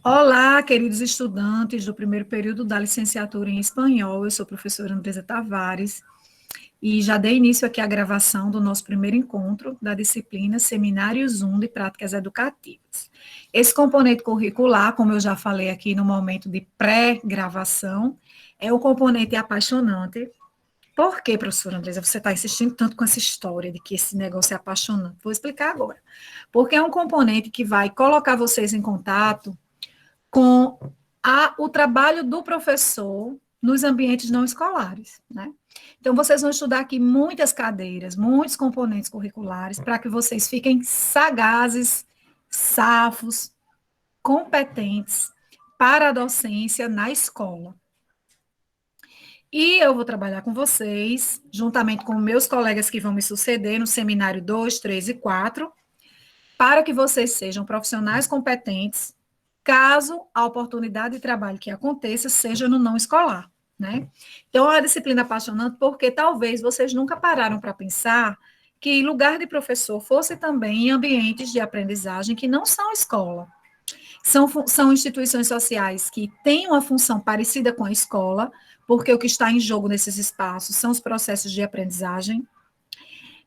Olá, queridos estudantes do primeiro período da licenciatura em espanhol. Eu sou a professora Andresa Tavares e já dei início aqui à gravação do nosso primeiro encontro da disciplina Seminários 1 de Práticas Educativas. Esse componente curricular, como eu já falei aqui no momento de pré-gravação, é um componente apaixonante. Por que, professora Andresa, você está insistindo tanto com essa história de que esse negócio é apaixonante? Vou explicar agora. Porque é um componente que vai colocar vocês em contato com o trabalho do professor nos ambientes não escolares, né? Então, vocês vão estudar aqui muitas cadeiras, muitos componentes curriculares, para que vocês fiquem sagazes, safos, competentes para a docência na escola. E eu vou trabalhar com vocês, juntamente com meus colegas que vão me suceder no seminário 2, 3 e 4, para que vocês sejam profissionais competentes, caso a oportunidade de trabalho que aconteça seja no não escolar, né? Então, é uma disciplina apaixonante porque talvez vocês nunca pararam para pensar que lugar de professor fosse também em ambientes de aprendizagem que não são escola. São instituições sociais que têm uma função parecida com a escola, porque o que está em jogo nesses espaços são os processos de aprendizagem,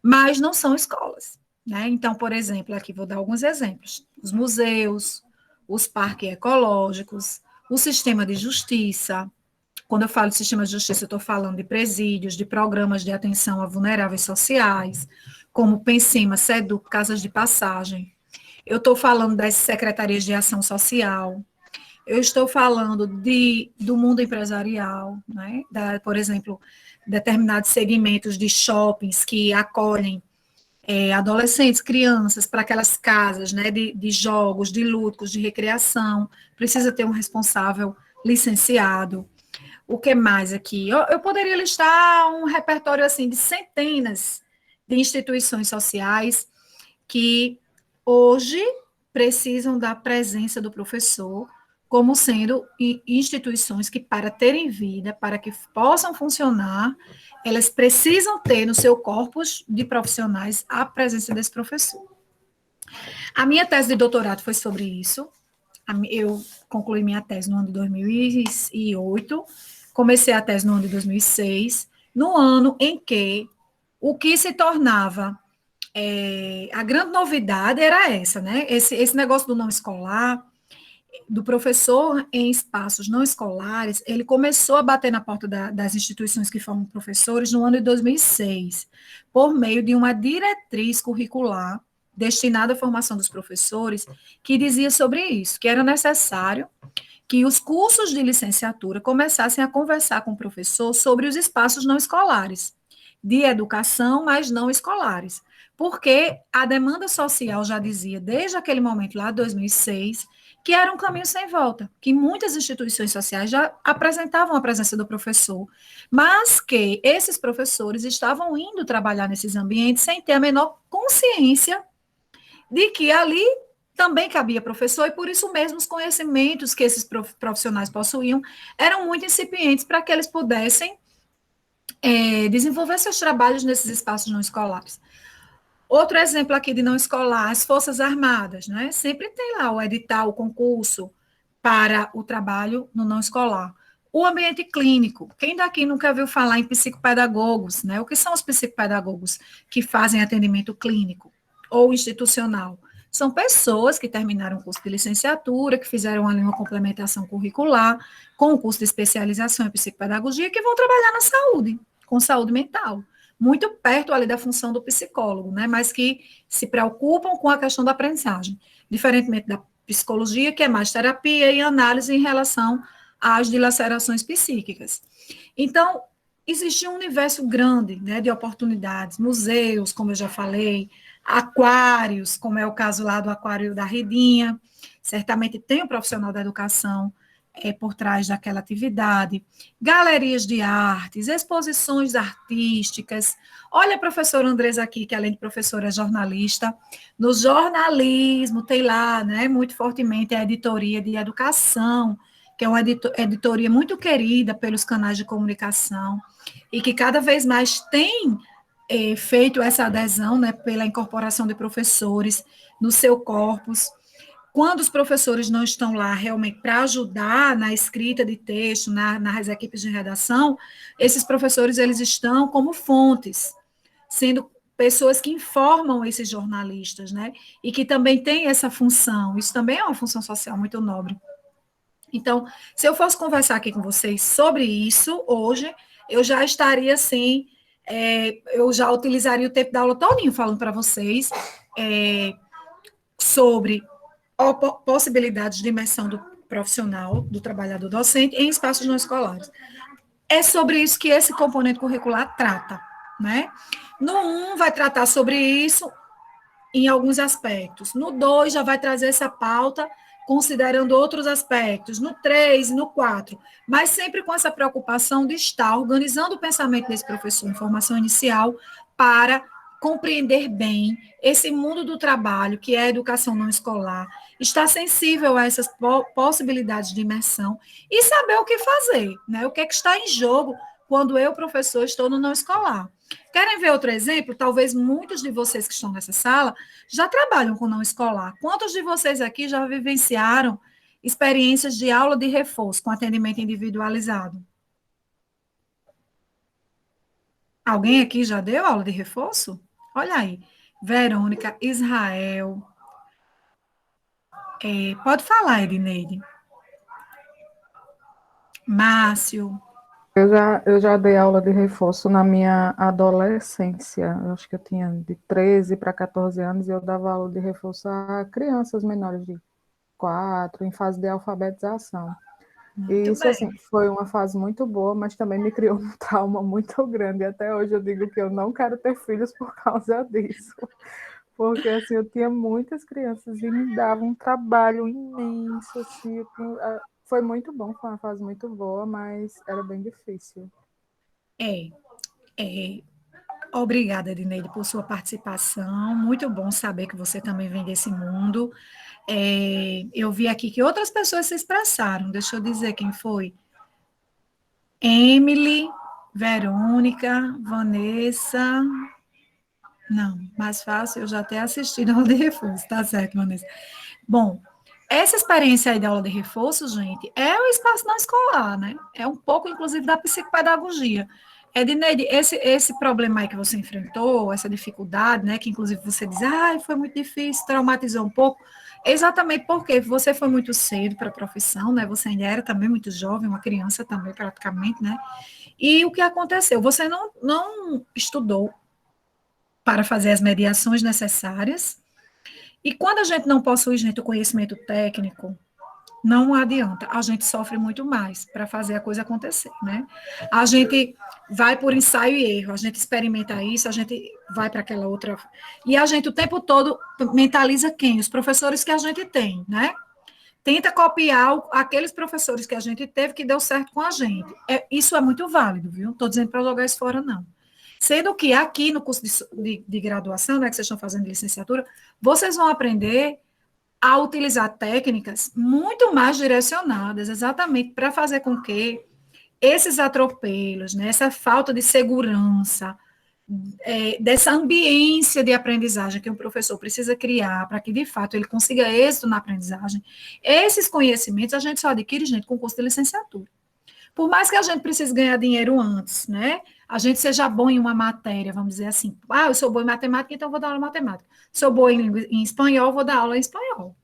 mas não são escolas, né? Então, por exemplo, aqui vou dar alguns exemplos: os museus, os parques ecológicos, o sistema de justiça. Quando eu falo de sistema de justiça, eu estou falando de presídios, de programas de atenção a vulneráveis sociais, como Pensema, SEDUC, Casas de Passagem. Eu estou falando das secretarias de ação social. Eu estou falando do mundo empresarial, né? Por exemplo, determinados segmentos de shoppings que acolhem adolescentes, crianças, para aquelas casas, né, de jogos, de lúdicos, de recreação, precisa ter um responsável licenciado. O que mais aqui? Eu poderia listar um repertório, assim, de centenas de instituições sociais que hoje precisam da presença do professor, como sendo instituições que, para terem vida, para que possam funcionar, elas precisam ter no seu corpus de profissionais a presença desse professor. A minha tese de doutorado foi sobre isso. Eu concluí minha tese no ano de 2008, comecei a tese no ano de 2006, no ano em que o que se tornava a grande novidade era essa, né? Esse negócio do não escolar, do professor em espaços não escolares, ele começou a bater na porta das instituições que formam professores no ano de 2006, por meio de uma diretriz curricular destinada à formação dos professores, que dizia sobre isso, que era necessário que os cursos de licenciatura começassem a conversar com o professor sobre os espaços não escolares, de educação, mas não escolares. Porque a demanda social já dizia, desde aquele momento lá, 2006, que era um caminho sem volta, que muitas instituições sociais já apresentavam a presença do professor, mas que esses professores estavam indo trabalhar nesses ambientes sem ter a menor consciência de que ali também cabia professor, e por isso mesmo os conhecimentos que esses profissionais possuíam eram muito incipientes para que eles pudessem desenvolver seus trabalhos nesses espaços não escolares. Outro exemplo aqui de não escolar, as Forças Armadas, né? Sempre tem lá o edital, o concurso para o trabalho no não escolar. O ambiente clínico. Quem daqui nunca viu falar em psicopedagogos, né? O que são os psicopedagogos que fazem atendimento clínico ou institucional? São pessoas que terminaram o curso de licenciatura, que fizeram ali uma complementação curricular, com o curso de especialização em psicopedagogia, que vão trabalhar na saúde, com saúde mental, muito perto ali da função do psicólogo, né, mas que se preocupam com a questão da aprendizagem, diferentemente da psicologia, que é mais terapia e análise em relação às dilacerações psíquicas. Então, existe um universo grande, né, de oportunidades, museus, como eu já falei, aquários, como é o caso lá do aquário da Redinha, certamente tem um profissional da educação por trás daquela atividade, galerias de artes, exposições artísticas. Olha a professora Andresa aqui, que além de professora é jornalista, no jornalismo tem lá, né, muito fortemente a editoria de educação, que é uma editoria muito querida pelos canais de comunicação e que cada vez mais tem feito essa adesão, né, pela incorporação de professores no seu corpus. quando os professores não estão lá realmente para ajudar na escrita de texto, nas equipes de redação, esses professores eles estão como fontes, sendo pessoas que informam esses jornalistas, né? E que também têm essa função. Isso também é uma função social muito nobre. Então, se eu fosse conversar aqui com vocês sobre isso hoje, eu já estaria assim, eu já utilizaria o tempo da aula todinho falando para vocês sobre possibilidades de imersão do profissional, do trabalhador docente em espaços não escolares. É sobre isso que esse componente curricular trata, né? No 1 vai tratar sobre isso em alguns aspectos. No 2 já vai trazer essa pauta considerando outros aspectos. No 3 e no 4, mas sempre com essa preocupação de estar organizando o pensamento desse professor em formação inicial para compreender bem esse mundo do trabalho, que é a educação não escolar, estar sensível a essas possibilidades de imersão e saber o que fazer, né? O que é que está em jogo quando eu, professor, estou no não escolar. Querem ver outro exemplo? Talvez muitos de vocês que estão nessa sala já trabalham com não escolar. Quantos de vocês aqui já vivenciaram experiências de aula de reforço com atendimento individualizado? Alguém aqui já deu aula de reforço? Olha aí. Verônica, Israel. Pode falar, Edneide. Márcio. Eu já dei aula de reforço na minha adolescência. Eu acho que eu tinha de 13 para 14 anos e eu dava aula de reforço a crianças menores de 4, em fase de alfabetização. E Muito isso, assim, bem. foi uma fase muito boa, mas também me criou um trauma muito grande. E até hoje eu digo que eu não quero ter filhos por causa disso. Porque, assim, eu tinha muitas crianças e me dava um trabalho imenso, assim. Foi muito bom, foi uma fase muito boa, mas era bem difícil. É, é, Obrigada, Edneide, por sua participação. Muito bom saber que você também vem desse mundo. Eu vi aqui que outras pessoas se expressaram. Deixa eu dizer quem foi. Emily, Verônica, Vanessa. Não, mais fácil, eu já até assisti na aula de reforço, tá certo, Vanessa. Bom, essa experiência aí da aula de reforço, gente, é o espaço não escolar, né? É um pouco, inclusive, da psicopedagogia. Edneide, esse problema aí que você enfrentou, essa dificuldade, né, que inclusive você diz, foi muito difícil, traumatizou um pouco, exatamente porque você foi muito cedo para a profissão, né, você ainda era também muito jovem, uma criança também praticamente, né, e o que aconteceu? Você não estudou para fazer as mediações necessárias, e quando a gente não possui, gente, o conhecimento técnico, não adianta, a gente sofre muito mais para fazer a coisa acontecer, né? A gente vai por ensaio e erro, a gente experimenta isso, a gente vai para aquela outra. E a gente o tempo todo mentaliza quem? Os professores que a gente tem, né? Tenta copiar aqueles professores que a gente teve que deu certo com a gente. Isso é muito válido, viu? Não estou dizendo para jogar isso fora, não. Sendo que aqui no curso de graduação, né, que vocês estão fazendo de licenciatura, vocês vão aprender a utilizar técnicas muito mais direcionadas, exatamente para fazer com que esses atropelos, né, essa falta de segurança, dessa ambiência de aprendizagem que um professor precisa criar para que, de fato, ele consiga êxito na aprendizagem, esses conhecimentos a gente só adquire, gente, com curso de licenciatura. Por mais que a gente precise ganhar dinheiro antes, né? A gente seja bom em uma matéria, vamos dizer assim. Eu sou bom em matemática, então vou dar aula de matemática. Sou boa em espanhol, vou dar aula em espanhol.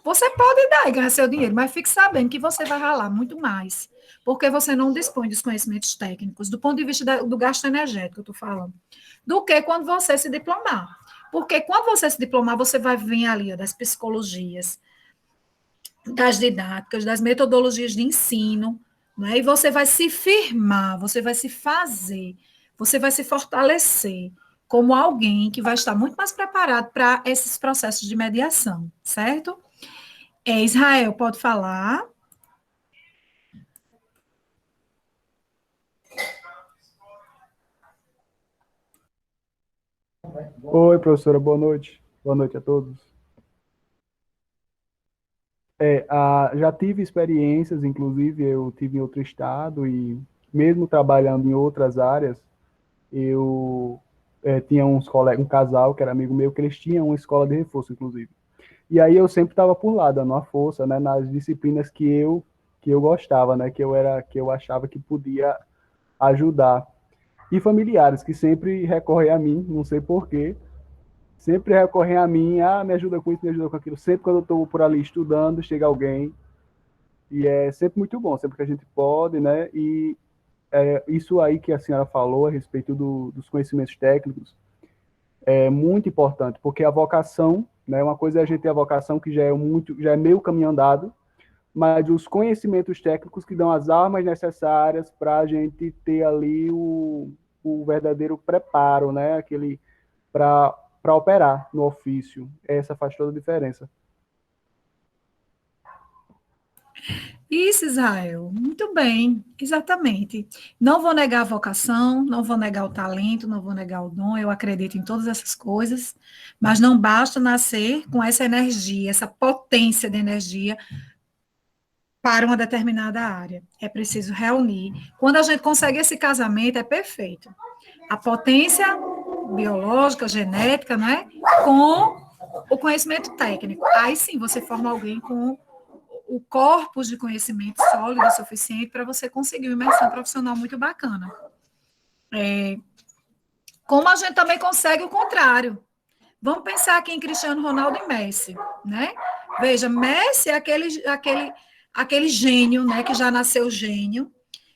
Você pode dar e ganhar seu dinheiro, mas fique sabendo que você vai ralar muito mais, porque você não dispõe dos conhecimentos técnicos, do ponto de vista do gasto energético, eu estou falando, do que quando você se diplomar. Porque quando você se diplomar, você vai vir ali ó, das psicologias, das didáticas, das metodologias de ensino, né? E você vai se firmar, você vai se fazer, você vai se fortalecer como alguém que vai estar muito mais preparado para esses processos de mediação, certo? Israel, pode falar? Oi, professora, boa noite. Boa noite a todos. Já tive experiências, inclusive eu tive em outro estado e mesmo trabalhando em outras áreas, eu tinha uns colegas, um casal que era amigo meu, que eles tinham uma escola de reforço, inclusive. E aí eu sempre estava por lá, dando uma força, né, nas disciplinas que eu gostava, né, que eu achava que podia ajudar. E familiares que sempre recorrem a mim, não sei porquê, sempre recorrem a mim, me ajuda com isso, me ajuda com aquilo. Sempre quando eu estou por ali estudando, chega alguém, e é sempre muito bom, sempre que a gente pode, né? E isso aí que a senhora falou a respeito dos conhecimentos técnicos é muito importante, porque a vocação, né? Uma coisa é a gente ter a vocação que já é meio caminho andado, mas os conhecimentos técnicos que dão as armas necessárias para a gente ter ali o verdadeiro preparo, né? Aquele para operar no ofício. Essa faz toda a diferença. Isso, Israel. Muito bem, exatamente. Não vou negar a vocação, não vou negar o talento, não vou negar o dom, eu acredito em todas essas coisas, mas não basta nascer com essa energia, essa potência de energia para uma determinada área. É preciso reunir. Quando a gente consegue esse casamento, é perfeito. A potência biológica, genética, né, com o conhecimento técnico. Aí sim, você forma alguém com o corpus de conhecimento sólido o suficiente para você conseguir uma imersão profissional muito bacana. Como a gente também consegue o contrário. Vamos pensar aqui em Cristiano Ronaldo e Messi, né? Veja, Messi é aquele gênio, né, que já nasceu gênio,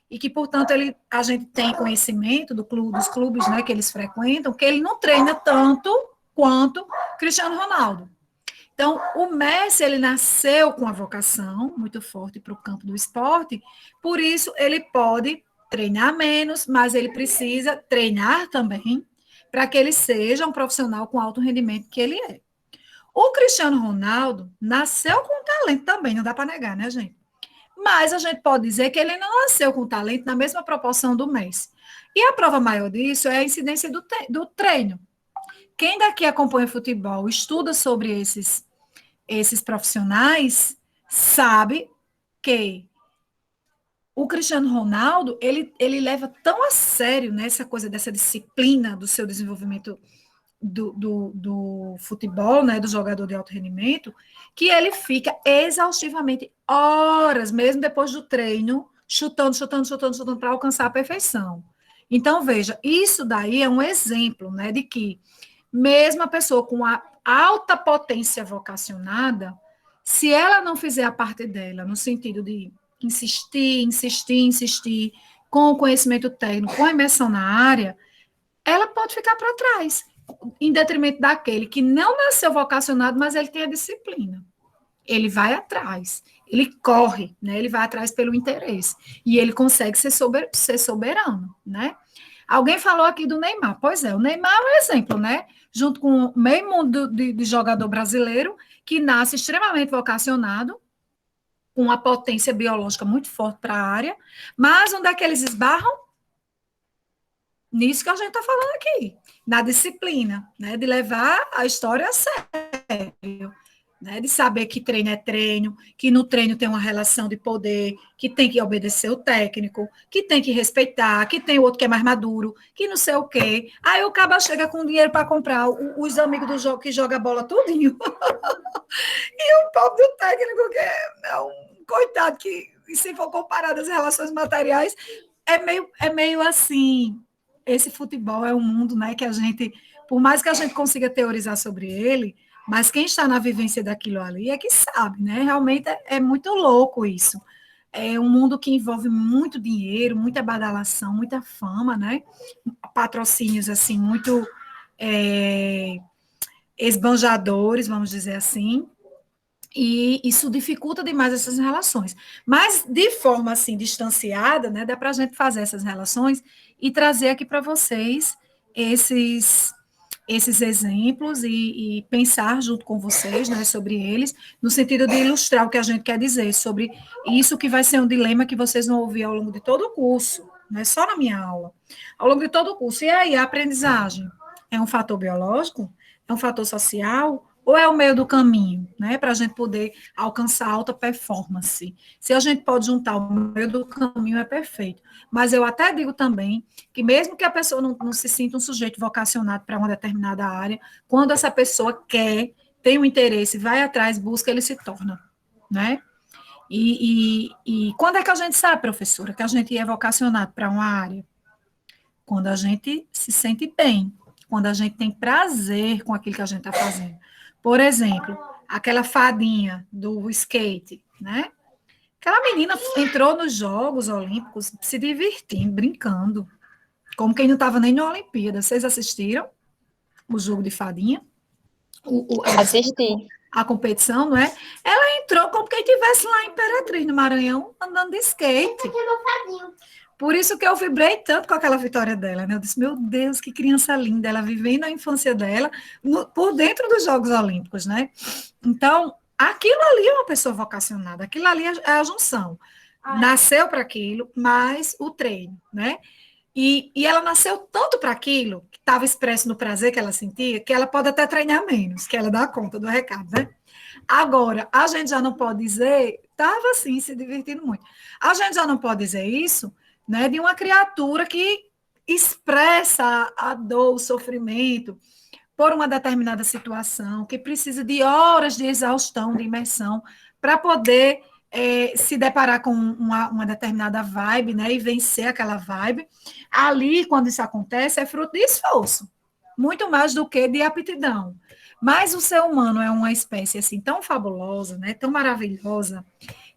e que, portanto, a gente tem conhecimento dos clubes, né, que eles frequentam, que ele não treina tanto quanto Cristiano Ronaldo. Então, o Messi, ele nasceu com a vocação muito forte para o campo do esporte, por isso ele pode treinar menos, mas ele precisa treinar também para que ele seja um profissional com alto rendimento que ele é. O Cristiano Ronaldo nasceu com talento também, não dá para negar, né, gente? Mas a gente pode dizer que ele não nasceu com talento na mesma proporção do Messi. E a prova maior disso é a incidência do treino. Quem daqui acompanha futebol, estuda sobre esses profissionais, sabe que o Cristiano Ronaldo, ele leva tão a sério, né, essa coisa dessa disciplina do seu desenvolvimento do futebol, né, do jogador de alto rendimento, que ele fica exaustivamente horas, mesmo depois do treino, chutando para alcançar a perfeição. Então, veja, isso daí é um exemplo, né, de que mesmo a pessoa com a alta potência vocacionada, se ela não fizer a parte dela, no sentido de insistir, com o conhecimento técnico, com a imersão na área, ela pode ficar para trás, em detrimento daquele que não nasceu vocacionado, mas ele tem a disciplina. Ele vai atrás, ele corre, né? Ele vai atrás pelo interesse. E ele consegue ser soberano, né? Alguém falou aqui do Neymar. Pois é, o Neymar é um exemplo, né? Junto com o meio mundo de jogador brasileiro, que nasce extremamente vocacionado, com uma potência biológica muito forte para a área, mas onde é que eles esbarram? Nisso que a gente está falando aqui, na disciplina, né? De levar a história a sério. Né, de saber que treino é treino, que no treino tem uma relação de poder, que tem que obedecer o técnico, que tem que respeitar, que tem o outro que é mais maduro, que não sei o quê. Aí o cara chega com dinheiro para comprar os amigos do jogo que joga bola tudinho. E o pobre do técnico, que é um coitado, que se for comparado às relações materiais, é meio assim. Esse futebol é um mundo, né, que a gente, por mais que a gente consiga teorizar sobre ele, mas quem está na vivência daquilo ali é que sabe, né? Realmente é muito louco isso. É um mundo que envolve muito dinheiro, muita badalação, muita fama, né? Patrocínios, assim, muito esbanjadores, vamos dizer assim. E isso dificulta demais essas relações. Mas, de forma, assim, distanciada, né? Dá para a gente fazer essas relações e trazer aqui para vocês esses exemplos e pensar junto com vocês, né, sobre eles, no sentido de ilustrar o que a gente quer dizer, sobre isso que vai ser um dilema que vocês vão ouvir ao longo de todo o curso, não é só na minha aula, ao longo de todo o curso. E aí, a aprendizagem é um fator biológico? É um fator social? Ou é o meio do caminho, né, para a gente poder alcançar alta performance? Se a gente pode juntar o meio do caminho, é perfeito. Mas eu até digo também que mesmo que a pessoa não se sinta um sujeito vocacionado para uma determinada área, quando essa pessoa quer tem um interesse, vai atrás, busca, ele se torna, né? E quando é que a gente sabe, professora, que a gente é vocacionado para uma área? Quando a gente se sente bem, quando a gente tem prazer com aquilo que a gente está fazendo. Por exemplo, aquela fadinha do skate, né? Aquela menina entrou nos Jogos Olímpicos se divertindo, brincando, como quem não estava nem na Olimpíada. Vocês assistiram o jogo de fadinha? Assisti. A competição, não é? Ela entrou como quem estivesse lá em Imperatriz, no Maranhão, andando de skate. Por isso que eu vibrei tanto com aquela vitória dela, né? Eu disse, meu Deus, que criança linda, ela vivendo a infância dela por dentro dos Jogos Olímpicos, né? Então, aquilo ali é uma pessoa vocacionada, aquilo ali é a junção. Nasceu para aquilo, mas o treino, né? E ela nasceu tanto para aquilo, que estava expresso no prazer que ela sentia, que ela pode até treinar menos, que ela dá conta do recado, né? Agora, a gente já não pode dizer, estava assim, se divertindo muito. A gente já não pode dizer isso, né, de uma criatura que expressa a dor, o sofrimento por uma determinada situação, que precisa de horas de exaustão, de imersão, para poder se deparar com uma determinada vibe, né, e vencer aquela vibe. Ali, quando isso acontece, é fruto de esforço, muito mais do que de aptidão. Mas o ser humano é uma espécie assim tão fabulosa, né, tão maravilhosa,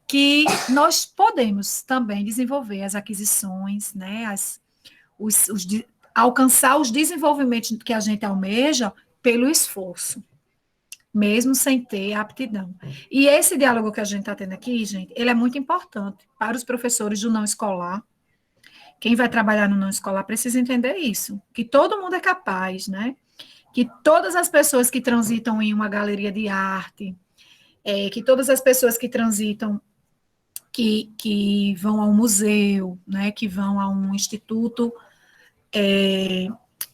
que nós podemos também desenvolver as aquisições, né, alcançar os desenvolvimentos que a gente almeja pelo esforço, mesmo sem ter aptidão. E esse diálogo que a gente está tendo aqui, gente, ele é muito importante para os professores do não escolar. Quem vai trabalhar no não escolar precisa entender isso, que todo mundo é capaz, né? Que todas as pessoas que transitam em uma galeria de arte, que todas as pessoas que transitam, que vão ao museu, né? Que vão a um instituto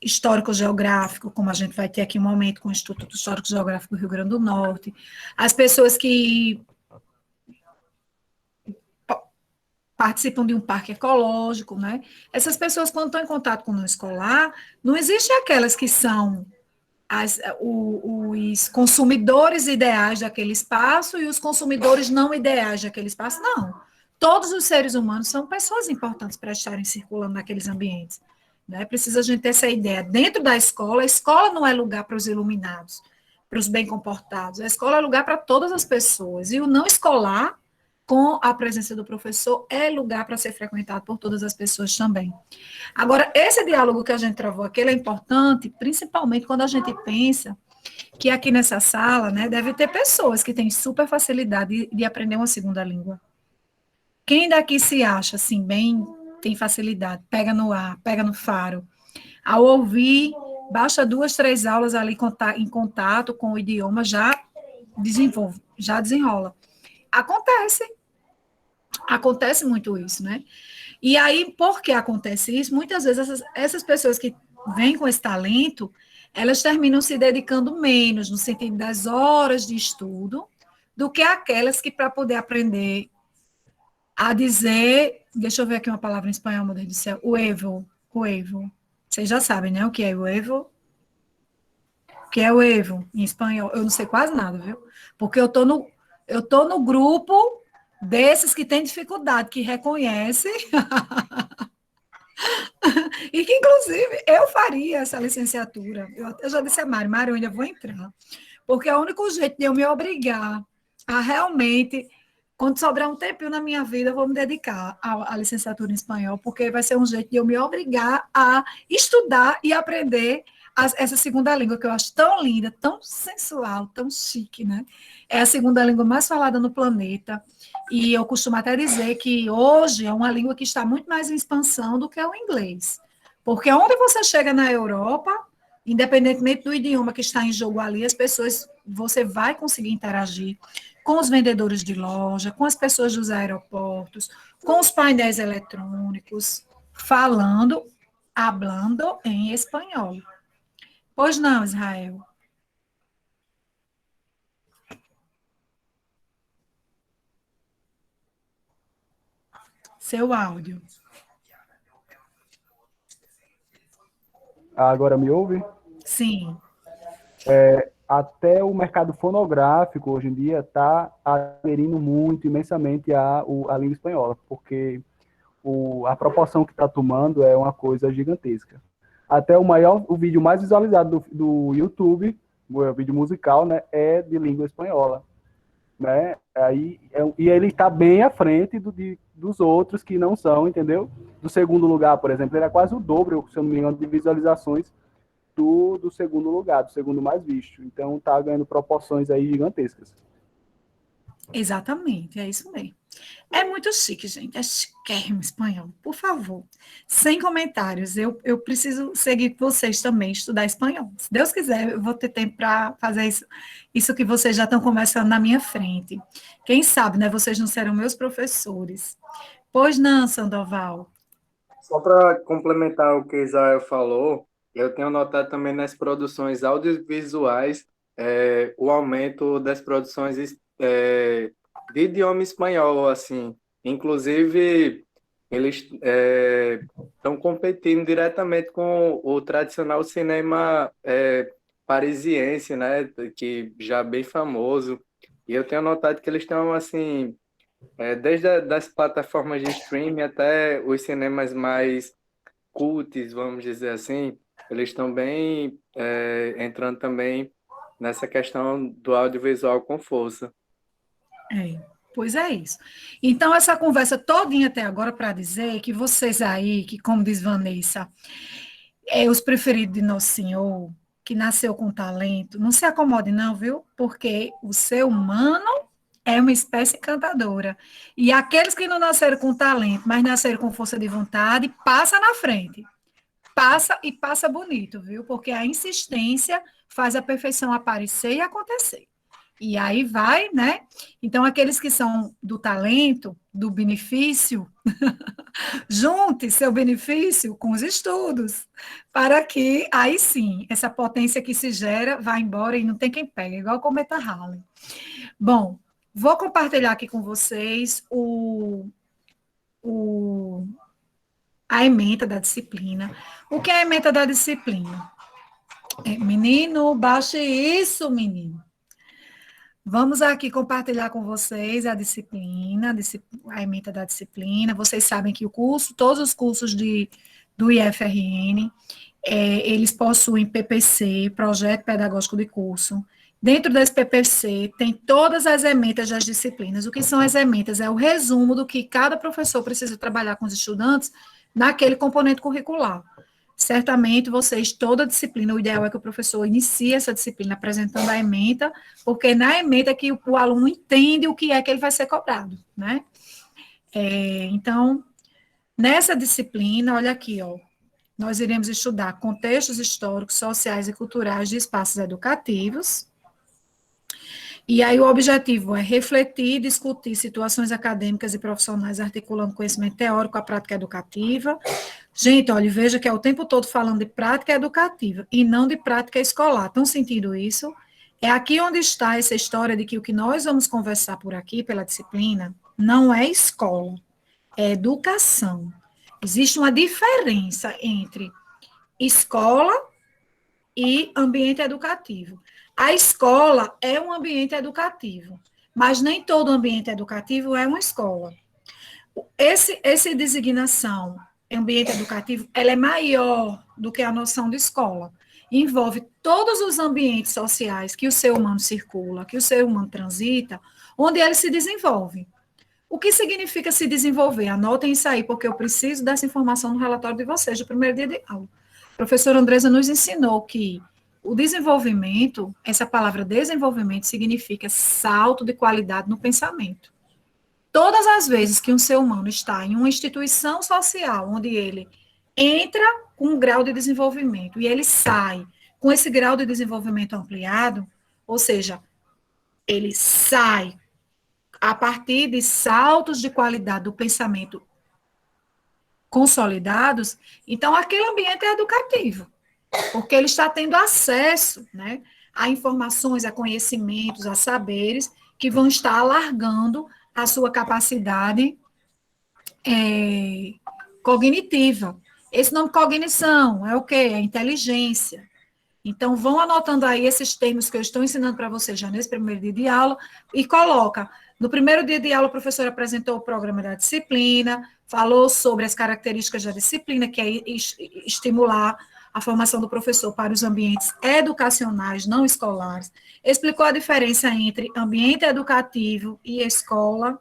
histórico-geográfico, como a gente vai ter aqui um momento com o Instituto Histórico-Geográfico do Rio Grande do Norte, as pessoas que participam de um parque ecológico, né? Essas pessoas, quando estão em contato com o não escolar, não existem aquelas que são os consumidores ideais daquele espaço e os consumidores não ideais daquele espaço, não. Todos os seres humanos são pessoas importantes para estarem circulando naqueles ambientes. Né? Precisa a gente ter essa ideia. Dentro da escola, a escola não é lugar para os iluminados, para os bem comportados. A escola é lugar para todas as pessoas. E o não escolar, com a presença do professor, é lugar para ser frequentado por todas as pessoas também. Agora, esse diálogo que a gente travou aqui, ele é importante, principalmente quando a gente pensa que aqui nessa sala, né, deve ter pessoas que têm super facilidade de aprender uma segunda língua. Quem daqui se acha, assim, bem, tem facilidade, pega no ar, pega no faro, ao ouvir, baixa 2, 3 aulas ali em contato com o idioma, já desenvolve, já desenrola. Acontece muito isso, né? E aí, por que acontece isso? Muitas vezes essas pessoas que vêm com esse talento, elas terminam se dedicando menos, no sentido das horas de estudo, do que aquelas que, para poder aprender a dizer, deixa eu ver aqui uma palavra em espanhol, meu Deus do céu, o evo. Vocês já sabem, né, o que é o evo? O que é o evo em espanhol? Eu não sei quase nada, viu? Porque eu tô no grupo desses que têm dificuldade, que reconhecem, e que, inclusive, eu faria essa licenciatura. Eu já disse a Mari, eu ainda vou entrar, porque é o único jeito de eu me obrigar a realmente, quando sobrar um tempinho na minha vida, eu vou me dedicar à licenciatura em espanhol, porque vai ser um jeito de eu me obrigar a estudar e aprender essa segunda língua, que eu acho tão linda, tão sensual, tão chique, né? É a segunda língua mais falada no planeta, e eu costumo até dizer que hoje é uma língua que está muito mais em expansão do que o inglês. Porque onde você chega na Europa, independentemente do idioma que está em jogo ali, as pessoas, você vai conseguir interagir com os vendedores de loja, com as pessoas dos aeroportos, com os painéis eletrônicos, hablando em espanhol. Pois não, Israel? Seu áudio. Agora me ouve? Sim. até o mercado fonográfico, hoje em dia, está aderindo muito, imensamente, à língua espanhola, porque a proporção que está tomando é uma coisa gigantesca. Até o vídeo mais visualizado do YouTube, o vídeo musical, né, é de língua espanhola, né? E ele está bem à frente dos outros que não são, entendeu? Do segundo lugar, por exemplo, ele é quase o dobro, se eu não me engano, de visualizações do segundo lugar, do segundo mais visto. Então está ganhando proporções aí gigantescas. Exatamente, é isso mesmo. É muito chique, gente. É chiquérrimo espanhol. Por favor, sem comentários. Eu preciso seguir vocês também, estudar espanhol. Se Deus quiser, eu vou ter tempo para fazer isso que vocês já estão começando na minha frente. Quem sabe, né? Vocês não serão meus professores. Pois não, Sandoval. Só para complementar o que Israel falou, eu tenho notado também nas produções audiovisuais o aumento das produções de idioma espanhol, assim. Inclusive, eles estão competindo diretamente com o tradicional cinema parisiense, né, que já é bem famoso. E eu tenho notado que eles estão, assim, desde das plataformas de streaming até os cinemas mais cults, vamos dizer assim, eles estão bem entrando também nessa questão do audiovisual com força. Pois é isso. Então, essa conversa todinha até agora para dizer que vocês aí, que como diz Vanessa, os preferidos de Nosso Senhor, que nasceu com talento, não se acomode não, viu? Porque o ser humano é uma espécie encantadora. E aqueles que não nasceram com talento, mas nasceram com força de vontade, passa na frente. Passa e passa bonito, viu? Porque a insistência faz a perfeição aparecer e acontecer. E aí vai, né? Então, aqueles que são do talento, do benefício, junte seu benefício com os estudos, para que aí sim, essa potência que se gera vá embora e não tem quem pegue, igual o cometa Halley. Bom, vou compartilhar aqui com vocês a ementa da disciplina. O que é a ementa da disciplina? Menino, baixe isso, menino. Vamos aqui compartilhar com vocês a disciplina, a ementa da disciplina. Vocês sabem que todos os cursos do IFRN, eles possuem PPC, Projeto Pedagógico de Curso. Dentro desse PPC tem todas as ementas das disciplinas. O que são as ementas? É o resumo do que cada professor precisa trabalhar com os estudantes naquele componente curricular. Certamente, vocês, toda a disciplina, o ideal é que o professor inicie essa disciplina apresentando a ementa, porque na ementa é que o aluno entende o que é que ele vai ser cobrado, né? Então, nessa disciplina, olha aqui, ó, nós iremos estudar contextos históricos, sociais e culturais de espaços educativos. E aí o objetivo é refletir e discutir situações acadêmicas e profissionais articulando conhecimento teórico à prática educativa. Gente, olha, veja que é o tempo todo falando de prática educativa e não de prática escolar. Estão sentindo isso? É aqui onde está essa história de que o que nós vamos conversar por aqui, pela disciplina, não é escola, é educação. Existe uma diferença entre escola e ambiente educativo. A escola é um ambiente educativo, mas nem todo ambiente educativo é uma escola. Essa designação ambiente educativo, ela é maior do que a noção de escola. Envolve todos os ambientes sociais que o ser humano circula, que o ser humano transita, onde ele se desenvolve. O que significa se desenvolver? Anotem isso aí, porque eu preciso dessa informação no relatório de vocês, do primeiro dia de aula. A professora Andresa nos ensinou que o desenvolvimento, essa palavra desenvolvimento, significa salto de qualidade no pensamento. Todas as vezes que um ser humano está em uma instituição social, onde ele entra com um grau de desenvolvimento e ele sai com esse grau de desenvolvimento ampliado, ou seja, ele sai a partir de saltos de qualidade do pensamento consolidados, então aquele ambiente é educativo, porque ele está tendo acesso, né, a informações, a conhecimentos, a saberes que vão estar alargando a sua capacidade cognitiva. Esse nome cognição é o quê? É inteligência. Então, vão anotando aí esses termos que eu estou ensinando para vocês já nesse primeiro dia de aula e coloca. No primeiro dia de aula, o professor apresentou o programa da disciplina, falou sobre as características da disciplina, que é estimular a formação do professor para os ambientes educacionais, não escolares. Explicou a diferença entre ambiente educativo e escola,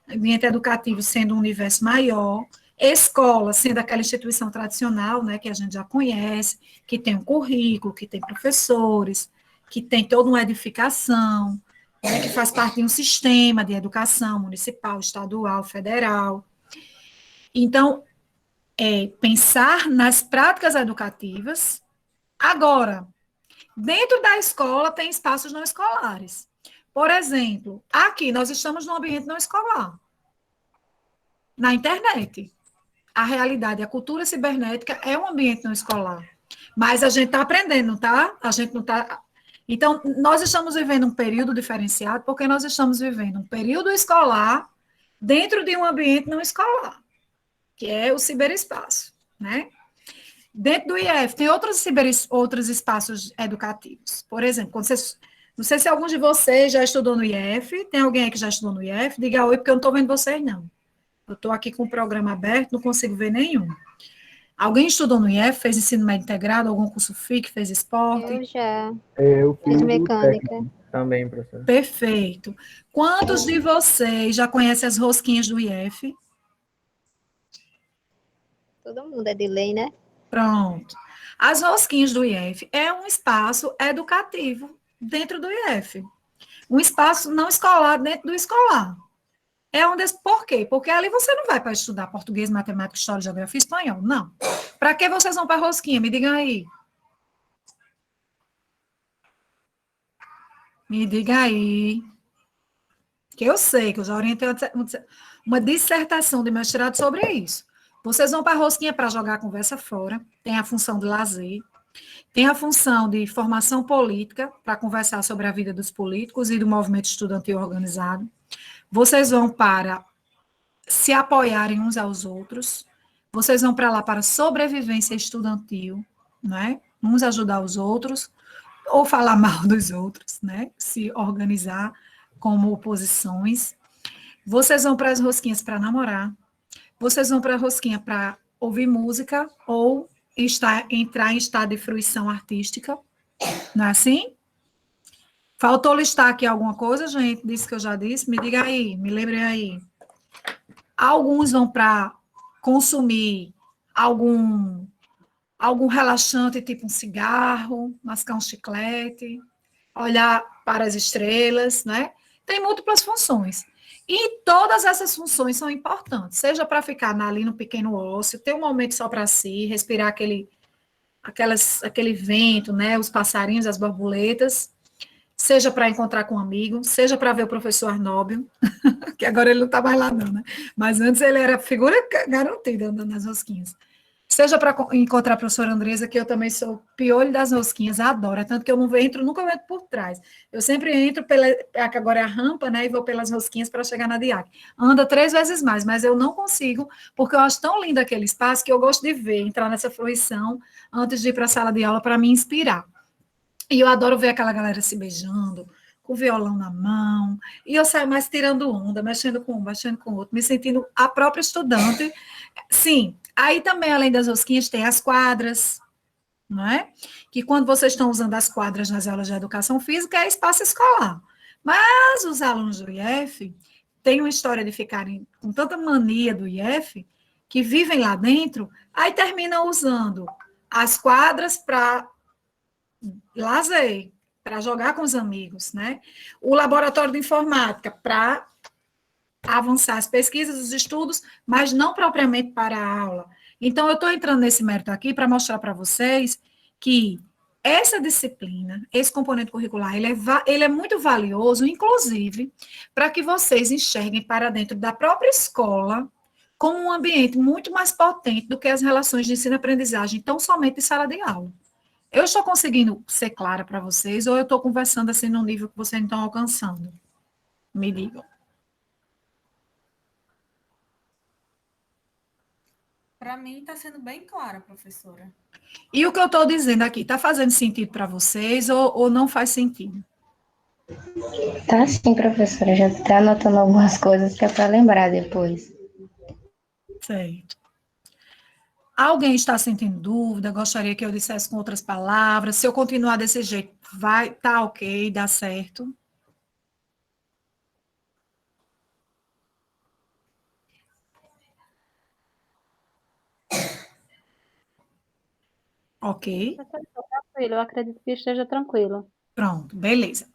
ambiente educativo sendo um universo maior, escola sendo aquela instituição tradicional, né, que a gente já conhece, que tem um currículo, que tem professores, que tem toda uma edificação, né, que faz parte de um sistema de educação municipal, estadual, federal. Então, pensar nas práticas educativas. Agora, dentro da escola tem espaços não escolares. Por exemplo, aqui nós estamos num ambiente não escolar, na internet. A realidade, a cultura cibernética é um ambiente não escolar. Mas a gente está aprendendo, tá? A gente não está. Então, nós estamos vivendo um período diferenciado, porque nós estamos vivendo um período escolar dentro de um ambiente não escolar, que é o ciberespaço, né? Dentro do IF, tem outros espaços educativos. Por exemplo, não sei se algum de vocês já estudou no IF, tem alguém aí que já estudou no IF? Diga oi, porque eu não estou vendo vocês, não. Eu estou aqui com o programa aberto, não consigo ver nenhum. Alguém estudou no IF, fez ensino médio integrado, algum curso FIC, fez esporte? Eu já Eu fiz fiz o mecânica. técnico. Também, professor. Perfeito. Quantos de vocês já conhecem as rosquinhas do IF? Todo mundo é de lei, né? Pronto. As rosquinhas do IF é um espaço educativo dentro do IF. Um espaço não escolar dentro do escolar. Por quê? Porque ali você não vai para estudar português, matemática, história, geografia e espanhol. Não. Para que vocês vão para a rosquinha? Me digam aí. Me diga aí. Que eu sei, que eu já orientei uma dissertação de mestrado sobre isso. Vocês vão para a rosquinha para jogar a conversa fora, tem a função de lazer, tem a função de formação política, para conversar sobre a vida dos políticos e do movimento estudantil organizado. Vocês vão para se apoiarem uns aos outros, vocês vão para lá para sobrevivência estudantil, né? Uns ajudar os outros, ou falar mal dos outros, né? Se organizar como oposições. Vocês vão para as rosquinhas para namorar, vocês vão para a rosquinha para ouvir música ou entrar em estado de fruição artística, não é assim? Faltou listar aqui alguma coisa, gente? Disse que eu já disse? Me diga aí, me lembrem aí. Alguns vão para consumir algum relaxante, tipo um cigarro, mascar um chiclete, olhar para as estrelas, né? Tem múltiplas funções. E todas essas funções são importantes, seja para ficar ali no pequeno ócio, ter um momento só para si, respirar aquele vento, né? Os passarinhos, as borboletas, seja para encontrar com um amigo, seja para ver o professor Arnóbio, que agora ele não está mais lá não, né? Mas antes ele era figura garantida andando nas rosquinhas. Seja para encontrar a professora Andresa, que eu também sou piolho das rosquinhas, adoro, tanto que eu não entro, nunca entro por trás. Eu sempre entro que agora é a rampa, né, e vou pelas rosquinhas para chegar na DIAC. Anda 3 vezes mais, mas eu não consigo, porque eu acho tão lindo aquele espaço que eu gosto de ver, entrar nessa fruição antes de ir para a sala de aula para me inspirar. E eu adoro ver aquela galera se beijando, com o violão na mão, e eu saio mais tirando onda, mexendo com um, mexendo com o outro, me sentindo a própria estudante. Sim, aí também, além das rosquinhas, tem as quadras, não é? Que quando vocês estão usando as quadras nas aulas de educação física, é espaço escolar. Mas os alunos do IF têm uma história de ficarem com tanta mania do IF, que vivem lá dentro, aí terminam usando as quadras para lazer, para jogar com os amigos, né? O laboratório de informática para avançar as pesquisas, os estudos, mas não propriamente para a aula. Então, eu estou entrando nesse mérito aqui para mostrar para vocês que essa disciplina, esse componente curricular, ele é muito valioso, inclusive, para que vocês enxerguem para dentro da própria escola como um ambiente muito mais potente do que as relações de ensino-aprendizagem, tão somente em sala de aula. Eu estou conseguindo ser clara para vocês ou eu estou conversando assim num nível que vocês não estão alcançando? Me digam. Para mim está sendo bem clara, professora. E o que eu estou dizendo aqui, está fazendo sentido para vocês ou não faz sentido? Tá sim, professora. Já tá anotando algumas coisas que é para lembrar depois. Certo. Alguém está sentindo dúvida? Gostaria que eu dissesse com outras palavras? Se eu continuar desse jeito, tá ok, dá certo? Ok, Estou tranquilo, eu acredito que esteja tranquilo. pronto, beleza.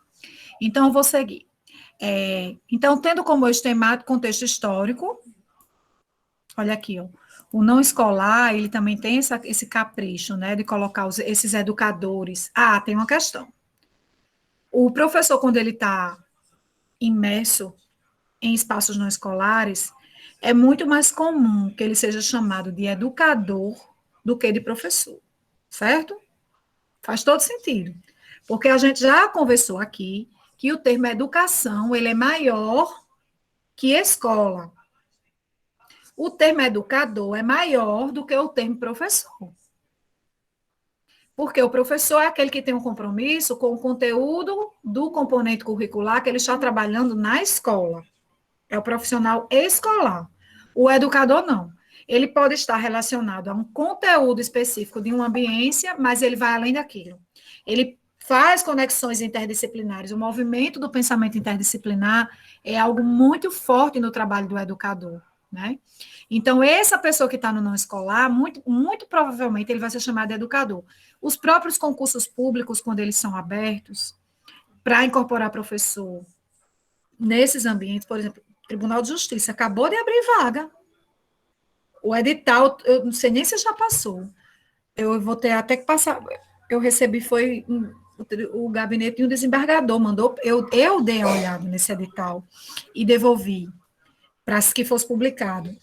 Então, eu vou seguir. Então, tendo como eixo temático contexto histórico, olha aqui, ó, o não escolar, ele também tem esse capricho, né, de colocar esses educadores. Ah, tem uma questão. O professor, quando ele está imerso em espaços não escolares, é muito mais comum que ele seja chamado de educador do que de professor, certo? Faz todo sentido. Porque a gente já conversou aqui que o termo educação, ele é maior que escola. O termo educador é maior do que o termo professor. Porque o professor é aquele que tem um compromisso com o conteúdo do componente curricular que ele está trabalhando na escola. É o profissional escolar. O educador, não. Ele pode estar relacionado a um conteúdo específico de uma ambiência, mas ele vai além daquilo. Ele faz conexões interdisciplinares. O movimento do pensamento interdisciplinar é algo muito forte no trabalho do educador, né? Então, essa pessoa que está no não escolar, muito provavelmente, ele vai ser chamado de educador. Os próprios concursos públicos, quando eles são abertos, para incorporar professor nesses ambientes, por exemplo, o Tribunal de Justiça acabou de abrir vaga. O edital, eu não sei nem se já passou. Eu vou ter até que passar. Eu recebi, foi o gabinete de um desembargador, mandou, eu dei uma olhada nesse edital e devolvi para que fosse publicado.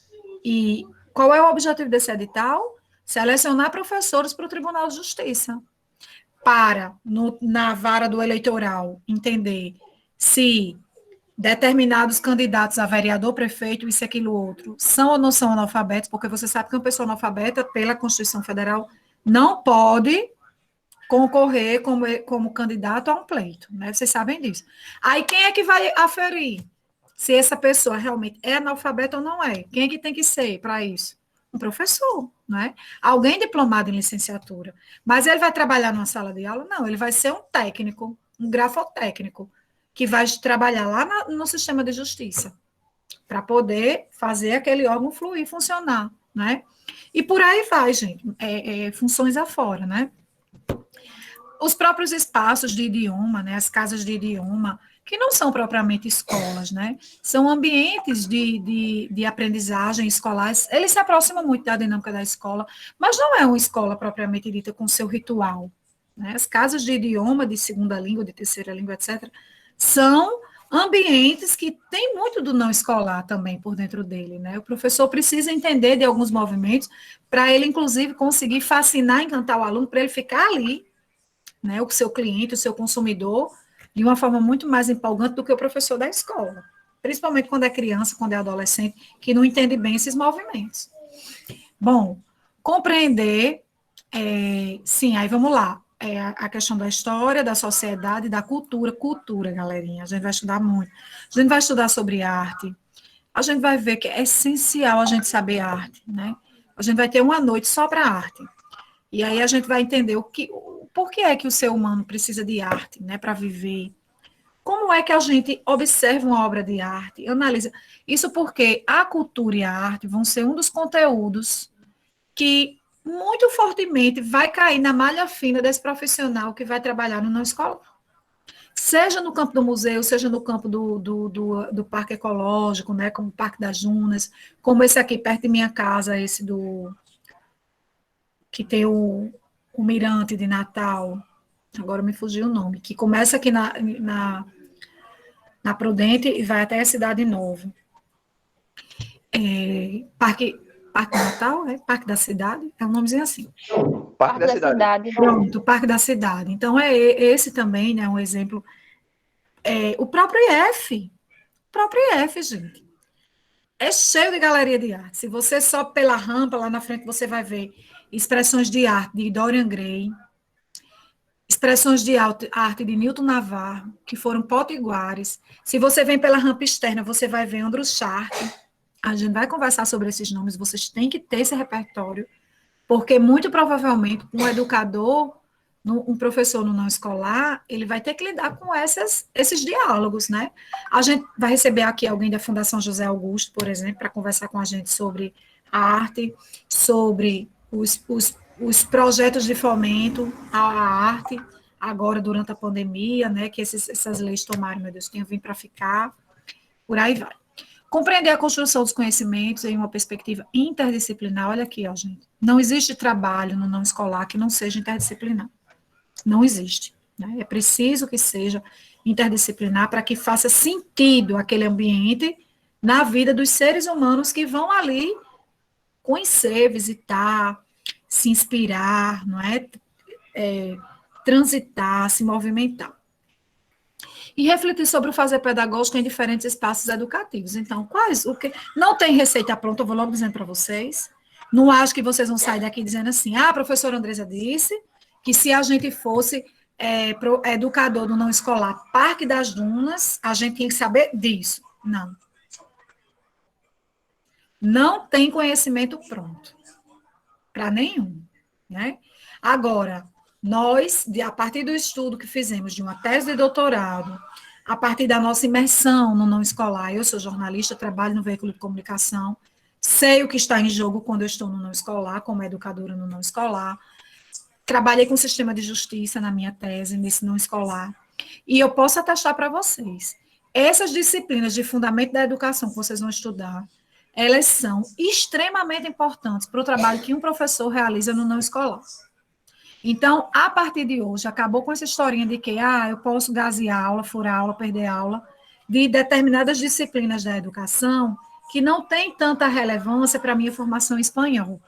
E qual é o objetivo desse edital? Selecionar professores para o Tribunal de Justiça, para, na vara do eleitoral, entender se determinados candidatos a vereador, prefeito, isso, aquilo, outro, são ou não são analfabetos, porque você sabe que uma pessoa analfabeta, pela Constituição Federal, não pode concorrer como candidato a um pleito, né? Vocês sabem disso. Aí, quem é que vai aferir se essa pessoa realmente é analfabeta ou não é? Quem é que tem que ser para isso? Um professor, né? Alguém diplomado em licenciatura. Mas ele vai trabalhar numa sala de aula? Não, ele vai ser um técnico, um grafotécnico, que vai trabalhar lá no sistema de justiça, para poder fazer aquele órgão fluir, funcionar, né? E por aí vai, gente, funções afora, né? Os próprios espaços de idioma, né, as casas de idioma, que não são propriamente escolas, né, são ambientes de aprendizagem escolares, eles se aproximam muito da dinâmica da escola, mas não é uma escola propriamente dita com seu ritual, né, as casas de idioma, de segunda língua, de terceira língua, etc., são ambientes que têm muito do não escolar também por dentro dele, né, o professor precisa entender de alguns movimentos, para ele, inclusive, conseguir fascinar, encantar o aluno, para ele ficar ali, né, o seu cliente, o seu consumidor, de uma forma muito mais empolgante do que o professor da escola, principalmente quando é criança, quando é adolescente, que não entende bem esses movimentos. Bom, compreender, sim, aí vamos lá, a questão da história, da sociedade, da cultura, galerinha, a gente vai estudar muito, a gente vai estudar sobre arte, a gente vai ver que é essencial a gente saber arte, né, a gente vai ter uma noite só para arte, e aí a gente vai entender por que é que o ser humano precisa de arte, né, para viver. Como é que a gente observa uma obra de arte, analisa. Isso porque a cultura e a arte vão ser um dos conteúdos que muito fortemente vai cair na malha fina desse profissional que vai trabalhar no não escolar. Seja no campo do museu, seja no campo do parque ecológico, né, como o Parque das Dunas, como esse aqui perto de minha casa, esse que tem o mirante de Natal, agora me fugiu o nome, que começa aqui na Prudente e vai até a Cidade Nova. Parque Natal, Parque da Cidade, é um nomezinho assim. Parque da Cidade. Pronto, Parque da Cidade. Então, esse também, né, um exemplo. O próprio IF, gente. é cheio de galeria de arte. Se você sobe pela rampa, lá na frente você vai ver expressões de arte de Dorian Gray, expressões de arte de Newton Navarro, que foram potiguares. Se você vem pela rampa externa, você vai ver Andrew Sharp. A gente vai conversar sobre esses nomes, vocês têm que ter esse repertório, porque muito provavelmente um educador, um professor no não escolar, ele vai ter que lidar com esses diálogos, né? A gente vai receber aqui alguém da Fundação José Augusto, por exemplo, para conversar com a gente sobre a arte, sobre os projetos de fomento à arte, agora durante a pandemia, né? Que essas leis tomaram, meu Deus, tem vindo para ficar, por aí vai. Compreender a construção dos conhecimentos em uma perspectiva interdisciplinar. Olha aqui, ó, gente. Não existe trabalho no não escolar que não seja interdisciplinar. Não existe. Né? É preciso que seja interdisciplinar para que faça sentido aquele ambiente na vida dos seres humanos que vão ali conhecer, visitar, se inspirar, não é? Transitar, se movimentar. E refletir sobre o fazer pedagógico em diferentes espaços educativos. Então, não tem receita pronta, eu vou logo dizendo para vocês. Não acho que vocês vão sair daqui dizendo assim, a professora Andresa disse que se a gente fosse educador do não escolar Parque das Dunas, a gente tinha que saber disso. Não. Não tem conhecimento pronto. Para nenhum. Né? Agora, nós, a partir do estudo que fizemos de uma tese de doutorado, a partir da nossa imersão no não escolar, eu sou jornalista, trabalho no veículo de comunicação, sei o que está em jogo quando eu estou no não escolar, como educadora no não escolar, trabalhei com o sistema de justiça na minha tese, nesse não escolar, e eu posso atestar para vocês, essas disciplinas de fundamento da educação que vocês vão estudar, elas são extremamente importantes para o trabalho que um professor realiza no não escolar. Então, a partir de hoje, acabou com essa historinha de que eu posso gasear aula, furar aula, perder aula, de determinadas disciplinas da educação que não tem tanta relevância para a minha formação em espanhol.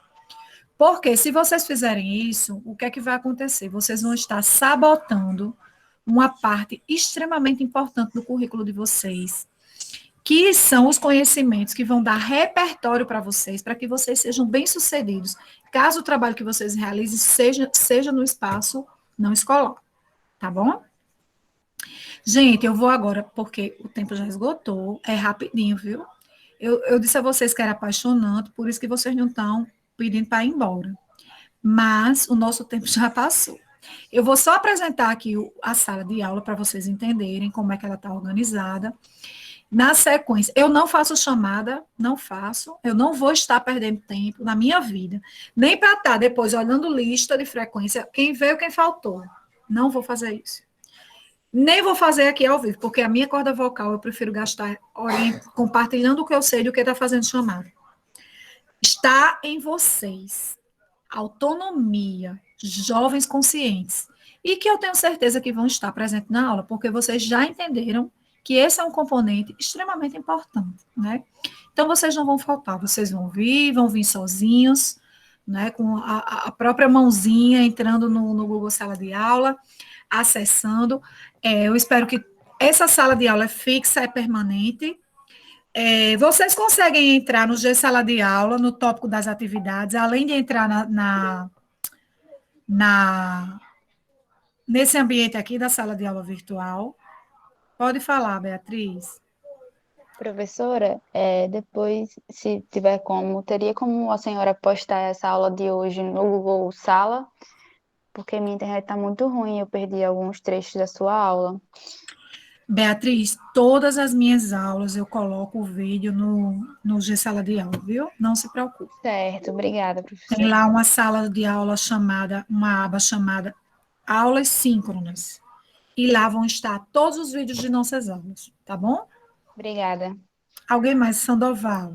Porque se vocês fizerem isso, o que é que vai acontecer? Vocês vão estar sabotando uma parte extremamente importante do currículo de vocês, que são os conhecimentos que vão dar repertório para vocês, para que vocês sejam bem-sucedidos, caso o trabalho que vocês realizem seja no espaço não escolar, tá bom? Gente, eu vou agora, porque o tempo já esgotou, é rapidinho, viu? Eu disse a vocês que era apaixonante, por isso que vocês não estão pedindo para ir embora. Mas o nosso tempo já passou. Eu vou só apresentar aqui a sala de aula para vocês entenderem como é que ela está organizada. Na sequência, eu não faço chamada, eu não vou estar perdendo tempo na minha vida, nem para estar depois olhando lista de frequência, quem veio, quem faltou. Não vou fazer isso. Nem vou fazer aqui ao vivo, porque a minha corda vocal eu prefiro gastar compartilhando o que eu sei do que estar fazendo chamada. Está em vocês. Autonomia, jovens conscientes. E que eu tenho certeza que vão estar presentes na aula, porque vocês já entenderam que esse é um componente extremamente importante, né? Então, vocês não vão faltar, vocês vão vir sozinhos, né, com a própria mãozinha entrando no Google Sala de Aula, acessando. Eu espero que essa sala de aula é fixa, é permanente. Vocês conseguem entrar no G Sala de Aula, no tópico das atividades, além de entrar nesse ambiente aqui da sala de aula virtual. Pode falar, Beatriz. Professora, depois, se tiver como, teria como a senhora postar essa aula de hoje no Google Sala? Porque minha internet está muito ruim, eu perdi alguns trechos da sua aula. Beatriz, todas as minhas aulas eu coloco o vídeo no G-Sala de Aula, viu? Não se preocupe. Certo, obrigada, professora. Tem lá uma sala de aula uma aba chamada Aulas Síncronas. E lá vão estar todos os vídeos de nossas aulas, tá bom? Obrigada. Alguém mais, Sandoval?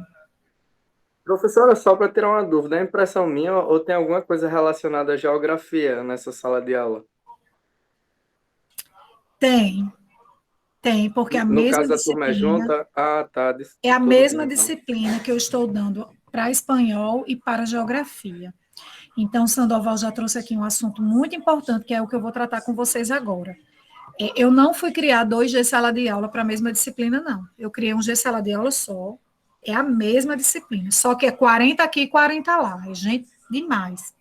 Professora, só para tirar uma dúvida, é impressão minha ou tem alguma coisa relacionada à geografia nessa sala de aula? Tem, porque a mesma caso, a turma é junta? Tá. É a mesma disciplina que eu estou dando para espanhol e para geografia. Então, Sandoval já trouxe aqui um assunto muito importante, que é o que eu vou tratar com vocês agora. Eu não fui criar 2 G-Sala de Aula para a mesma disciplina, não. Eu criei um G-Sala de Aula só, É a mesma disciplina, só que é 40 aqui e 40 lá. É gente demais.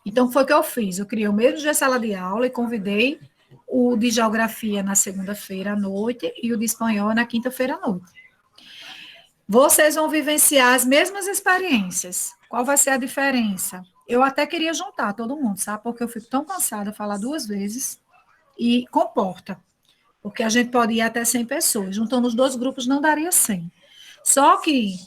Então, foi o que eu fiz. Eu criei o mesmo dia de sala de aula e convidei o de geografia na segunda-feira à noite e o de espanhol na quinta-feira à noite. Vocês vão vivenciar as mesmas experiências. Qual vai ser a diferença? Eu até queria juntar todo mundo, sabe? Porque eu fico tão cansada de falar 2 vezes e comporta. Porque a gente pode ir até 100 pessoas. Juntando os 2 grupos não daria 100. Só que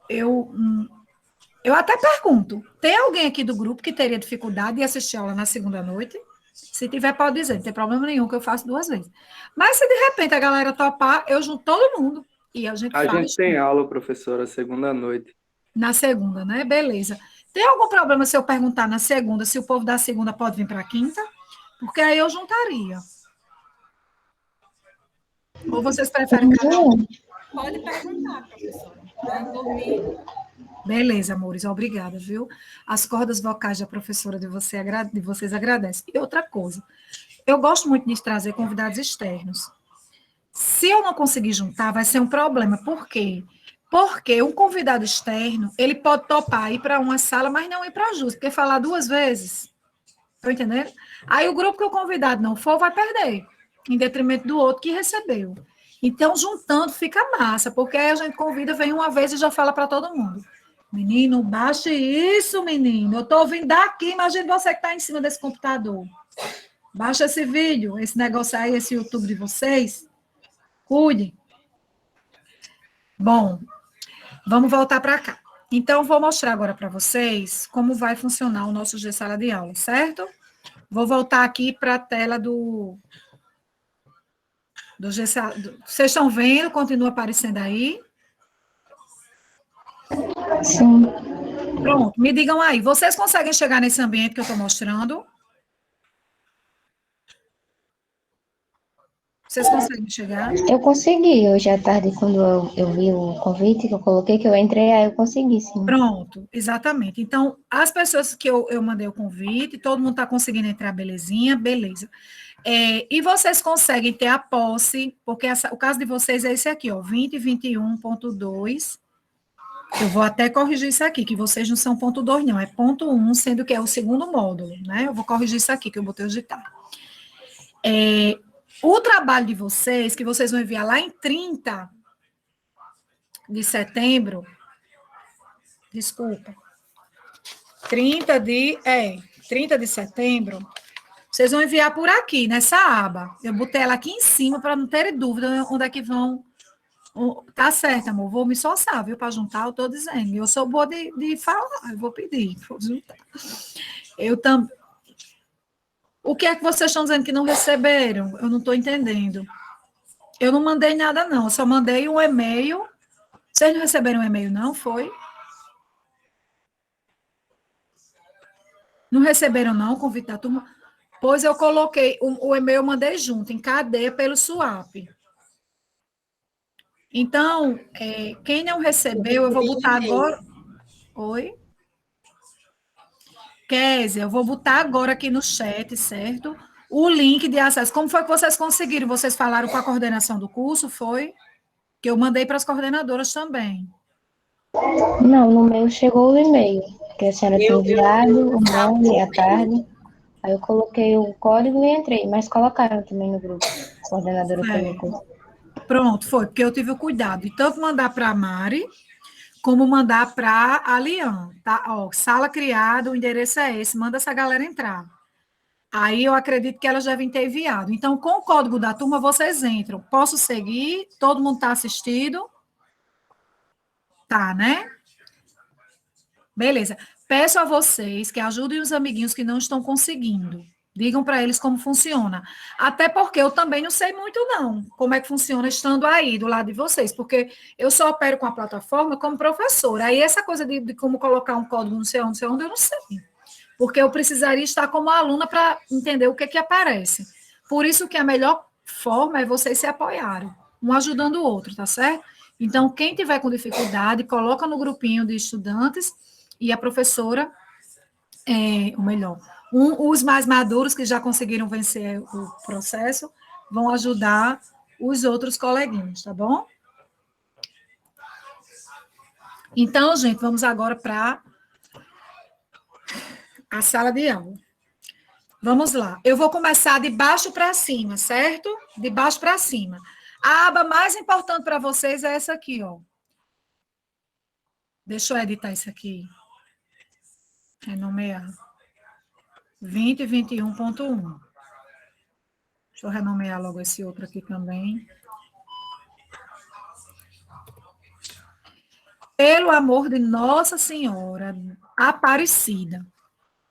eu até pergunto, tem alguém aqui do grupo que teria dificuldade de assistir aula na segunda noite? Se tiver, pode dizer, não tem problema nenhum que eu faço 2 vezes. Mas se de repente a galera topar, eu junto todo mundo e a gente A faz gente tem aula, professora, segunda noite. na segunda, né? Beleza. Tem algum problema se eu perguntar na segunda, se o povo da segunda pode vir para a quinta? Porque aí eu juntaria. Ou vocês preferem cada um? Pode perguntar, professora. Vai dormir. Beleza, amores, obrigada, viu? As cordas vocais da professora de vocês agradecem. E outra coisa, eu gosto muito de trazer convidados externos. Se eu não conseguir juntar, vai ser um problema. Por quê? Porque um convidado externo, ele pode topar ir para uma sala, mas não ir para a justa, porque falar 2 vezes. Estão entendendo? Aí o grupo que o convidado não for, vai perder, em detrimento do outro que recebeu. Então, juntando, fica massa, porque aí a gente convida, vem uma vez e já fala para todo mundo. Menino, baixe isso, menino. Eu estou ouvindo daqui, imagine você que está em cima desse computador. Baixa esse vídeo, esse negócio aí, esse YouTube de vocês. Cuide. Bom, vamos voltar para cá. Então, vou mostrar agora para vocês como vai funcionar o nosso G Sala de Aula, certo? Vou voltar aqui para a tela do G Sala. Vocês estão vendo? Continua aparecendo aí? Sim. Pronto, me digam aí, vocês conseguem chegar nesse ambiente que eu estou mostrando? Vocês conseguem chegar? Eu consegui hoje à tarde, quando eu vi o convite que eu coloquei, que eu entrei, aí eu consegui, sim. Pronto, exatamente. Então, as pessoas que eu mandei o convite, todo mundo está conseguindo entrar, belezinha, beleza. E vocês conseguem ter a posse, porque o caso de vocês é esse aqui, ó, 2021.2. Eu vou até corrigir isso aqui, que vocês não são ponto 2, não, é ponto 1, sendo que é o segundo módulo, né? Eu vou corrigir isso aqui, que eu botei o ditado. O trabalho de vocês, que vocês vão enviar lá em 30 de setembro, desculpa, 30 de setembro, vocês vão enviar por aqui, nessa aba. Eu botei ela aqui em cima, para não terem dúvida onde é que vão. Tá certo, amor, vou me esforçar, viu, para juntar, eu estou dizendo. Eu sou boa de falar, eu vou pedir, vou juntar. Eu também. O que é que vocês estão dizendo que não receberam? Eu não estou entendendo. Eu não mandei nada, não. Eu só mandei um e-mail. Vocês não receberam um e-mail, não? Foi? Não receberam, não, o convite da turma? Pois eu coloquei, o e-mail eu mandei junto, em cadeia pelo swap. Então, quem não recebeu, eu vou botar agora... Oi? Kézia, eu vou botar agora aqui no chat, certo? O link de acesso. Como foi que vocês conseguiram? Vocês falaram com a coordenação do curso, foi? Que eu mandei para as coordenadoras também. Não, no meu chegou o e-mail, que a senhora tinha enviado, o nome, a tarde. Aí eu coloquei o código e entrei, mas colocaram também no grupo, a coordenadora colocou. Pronto, foi, porque eu tive o cuidado de tanto mandar para a Mari, como mandar para a Lian, tá? Ó, sala criada, o endereço é esse, manda essa galera entrar. Aí eu acredito que elas devem ter enviado. Então, com o código da turma, vocês entram. Posso seguir? Todo mundo está assistido? Tá, né? Beleza. Peço a vocês que ajudem os amiguinhos que não estão conseguindo. Digam para eles como funciona. Até porque eu também não sei muito, não, como é que funciona estando aí, do lado de vocês, porque eu só opero com a plataforma como professora. Aí essa coisa de como colocar um código não sei onde, eu não sei. Porque eu precisaria estar como aluna para entender o que aparece. Por isso que a melhor forma é vocês se apoiarem, um ajudando o outro, tá certo? Então, quem tiver com dificuldade, coloca no grupinho de estudantes e a professora, ou melhor, os mais maduros que já conseguiram vencer o processo, vão ajudar os outros coleguinhas, tá bom? Então, gente, vamos agora para a sala de aula. Vamos lá. Eu vou começar de baixo para cima, certo? De baixo para cima. A aba mais importante para vocês é essa aqui, ó. Deixa eu editar isso aqui. Renomear. 2021.1. Deixa eu renomear logo esse outro aqui também. Pelo amor de Nossa Senhora Aparecida,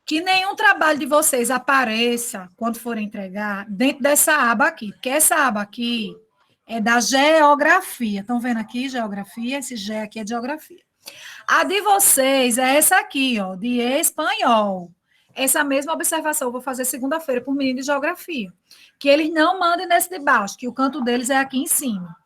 que nenhum trabalho de vocês apareça, quando for entregar, dentro dessa aba aqui, porque essa aba aqui é da geografia. Estão vendo aqui, geografia? Esse G aqui é de geografia. A de vocês é essa aqui, ó, de espanhol. Essa mesma observação eu vou fazer segunda-feira para o menino de geografia. Que eles não mandem nesse de baixo, que o canto deles é aqui em cima.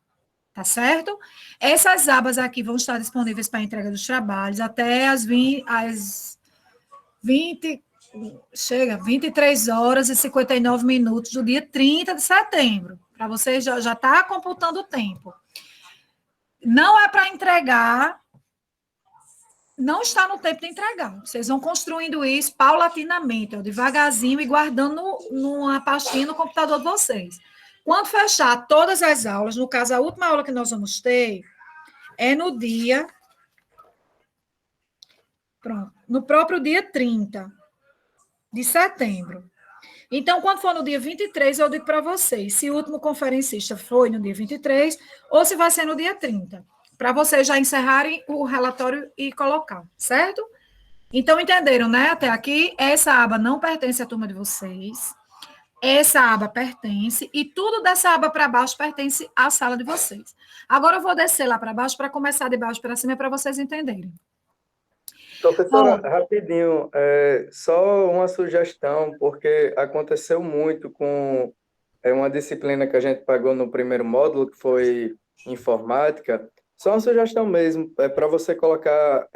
Tá certo? Essas abas aqui vão estar disponíveis para a entrega dos trabalhos até às 23 horas e 59 minutos do dia 30 de setembro. Para vocês já tá computando o tempo. Não é para entregar, não está no tempo de entregar. Vocês vão construindo isso paulatinamente, ó, devagarzinho e guardando numa pastinha no computador de vocês. Quando fechar todas as aulas, no caso, a última aula que nós vamos ter é no dia... Pronto, no próprio dia 30 de setembro. Então, quando for no dia 23, eu digo para vocês se o último conferencista foi no dia 23 ou se vai ser no dia 30, para vocês já encerrarem o relatório e colocar, certo? Então, entenderam, né? Até aqui, essa aba não pertence à turma de vocês. Essa aba pertence, e tudo dessa aba para baixo pertence à sala de vocês. Agora eu vou descer lá para baixo para começar de baixo para cima para vocês entenderem. Professora, rapidinho, só uma sugestão, porque aconteceu muito com uma disciplina que a gente pagou no primeiro módulo, que foi informática. Só uma sugestão mesmo, para você colocar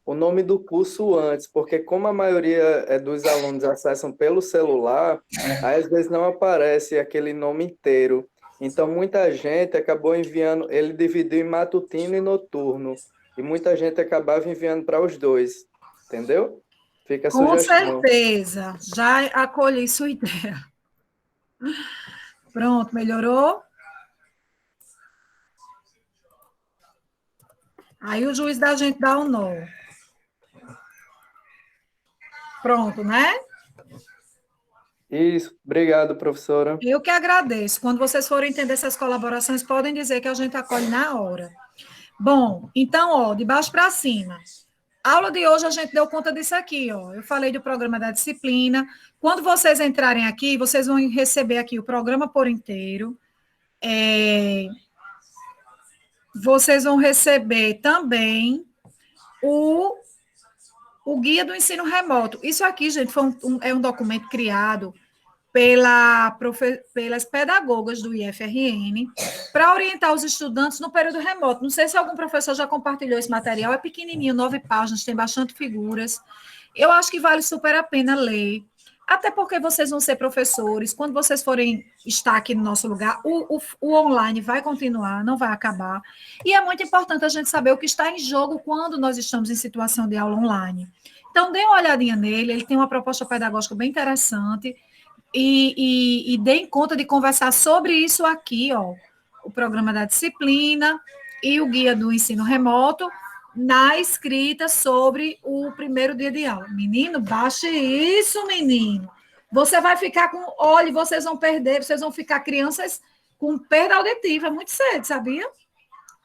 o nome do curso antes, porque como a maioria dos alunos acessam pelo celular, aí às vezes não aparece aquele nome inteiro. Então, muita gente acabou enviando, ele dividiu em matutino e noturno, e muita gente acabava enviando para os dois, entendeu? Fica a sugestão. Com certeza, já acolhi sua ideia. Pronto, melhorou? Aí o juiz da gente dá um nó. Pronto, né? Isso, obrigado, professora. Eu que agradeço. Quando vocês forem entender essas colaborações, podem dizer que a gente acolhe na hora. Bom, então, ó, de baixo para cima. A aula de hoje a gente deu conta disso aqui, ó. Eu falei do programa da disciplina. Quando vocês entrarem aqui, vocês vão receber aqui o programa por inteiro. Vocês vão receber também o guia do ensino remoto. Isso aqui, gente, é um documento criado pelas pedagogas do IFRN para orientar os estudantes no período remoto. Não sei se algum professor já compartilhou esse material, é pequenininho, 9 páginas, tem bastante figuras. Eu acho que vale super a pena ler, até porque vocês vão ser professores. Quando vocês forem estar aqui no nosso lugar, o online vai continuar, não vai acabar. E é muito importante a gente saber o que está em jogo quando nós estamos em situação de aula online. Então, dê uma olhadinha nele, ele tem uma proposta pedagógica bem interessante, e deem conta de conversar sobre isso aqui, ó, o programa da disciplina e o guia do ensino remoto, na escrita sobre o primeiro dia de aula. Menino, baixe isso, menino. Você vai ficar com... Olha, vocês vão perder, vocês vão ficar crianças com perda auditiva muito cedo, sabia?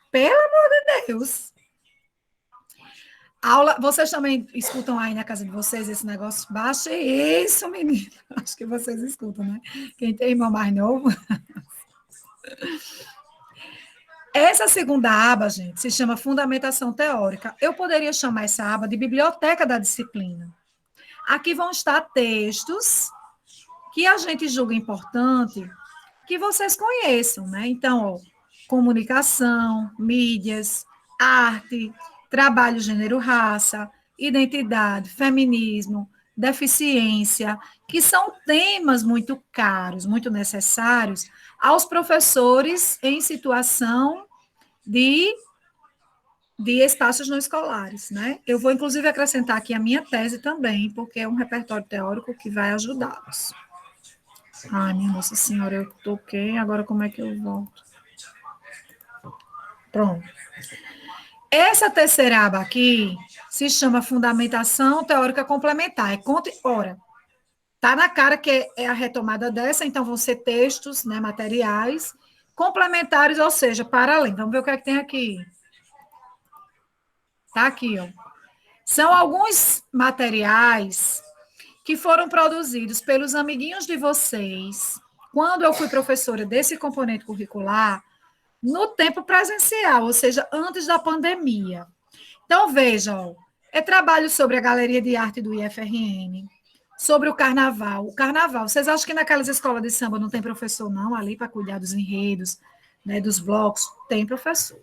Pelo amor de Deus. Aula, vocês também escutam aí na casa de vocês esse negócio? Baixe isso, menino. Acho que vocês escutam, né? Quem tem irmão mais novo. Essa segunda aba, gente, se chama Fundamentação Teórica. Eu poderia chamar essa aba de Biblioteca da Disciplina. Aqui vão estar textos que a gente julga importante que vocês conheçam, né? Então, ó, comunicação, mídias, arte, trabalho, gênero, raça, identidade, feminismo, deficiência, que são temas muito caros, muito necessários aos professores em situação de de espaços não escolares, né? Eu vou, inclusive, acrescentar aqui a minha tese também, porque é um repertório teórico que vai ajudá-los. Ai, minha Nossa Senhora, eu toquei, agora como é que eu volto? Pronto. Essa terceira aba aqui se chama Fundamentação Teórica Complementar. Ora, tá na cara que é a retomada dessa, então vão ser textos, né, materiais, complementares, ou seja, para além. Vamos ver o que é que tem aqui. Tá aqui, ó. São alguns materiais que foram produzidos pelos amiguinhos de vocês, quando eu fui professora desse componente curricular, no tempo presencial, ou seja, antes da pandemia. Então, vejam, é trabalho sobre a Galeria de Arte do IFRN, sobre o carnaval. O carnaval, vocês acham que naquelas escolas de samba não tem professor, não, ali para cuidar dos enredos, né, dos blocos? Tem professor.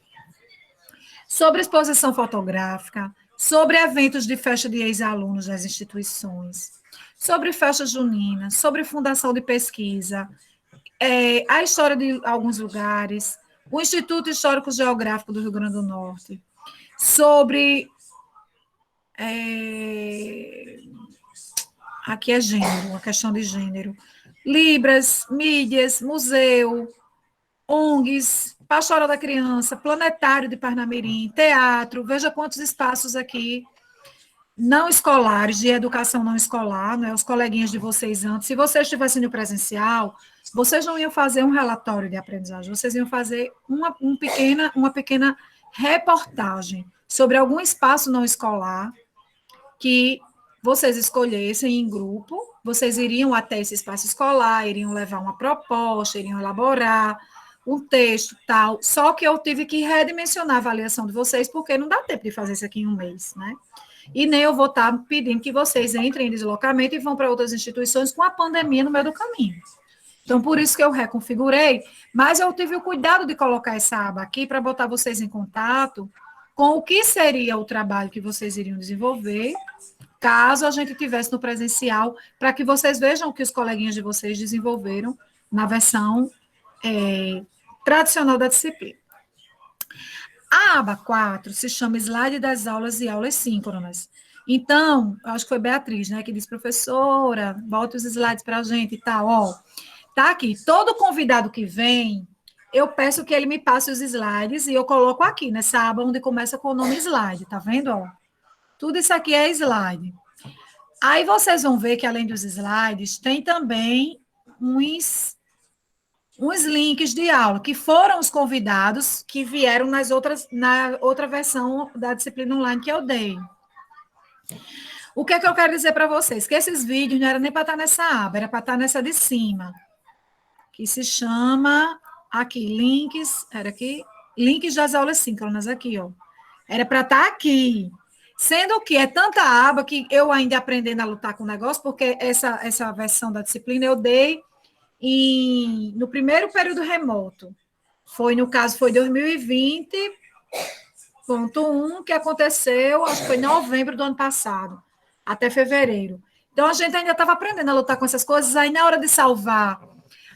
Sobre exposição fotográfica, sobre eventos de festa de ex-alunos das instituições, sobre festa junina, sobre fundação de pesquisa, a história de alguns lugares, o Instituto Histórico Geográfico do Rio Grande do Norte, sobre... aqui é gênero, uma questão de gênero. Libras, mídias, museu, ONGs, Pastoral da Criança, Planetário de Parnamirim, teatro, veja quantos espaços aqui não escolares, de educação não escolar, né, os coleguinhas de vocês antes. Se vocês estivessem no presencial, vocês não iam fazer um relatório de aprendizagem, vocês iam fazer uma pequena reportagem sobre algum espaço não escolar que vocês escolhessem em grupo, vocês iriam até esse espaço escolar, iriam levar uma proposta, iriam elaborar um texto, tal, só que eu tive que redimensionar a avaliação de vocês, porque não dá tempo de fazer isso aqui em um mês, né? E nem eu vou estar pedindo que vocês entrem em deslocamento e vão para outras instituições com a pandemia no meio do caminho. Então, por isso que eu reconfigurei, mas eu tive o cuidado de colocar essa aba aqui para botar vocês em contato com o que seria o trabalho que vocês iriam desenvolver, caso a gente tivesse no presencial, para que vocês vejam o que os coleguinhas de vocês desenvolveram na versão tradicional da disciplina. A aba 4 se chama Slide das aulas e aulas síncronas. Então, acho que foi Beatriz, né, que disse, professora, bota os slides para a gente e tal, ó. Tá aqui, todo convidado que vem, eu peço que ele me passe os slides e eu coloco aqui, nessa aba onde começa com o nome slide, tá vendo, ó? Tudo isso aqui é slide. Aí vocês vão ver que, além dos slides, tem também uns links de aula, que foram os convidados que vieram na outra versão da disciplina online que eu dei. O que é que eu quero dizer para vocês? Que esses vídeos não era nem para estar nessa aba, era para estar nessa de cima, que se chama, aqui, links das aulas síncronas, aqui, ó. Era para estar aqui. Sendo que é tanta aba que eu ainda aprendendo a lutar com o negócio, porque essa versão da disciplina eu dei no primeiro período remoto. No caso, foi 2020.1, que aconteceu, acho que foi em novembro do ano passado, até fevereiro. Então, a gente ainda estava aprendendo a lutar com essas coisas, aí na hora de salvar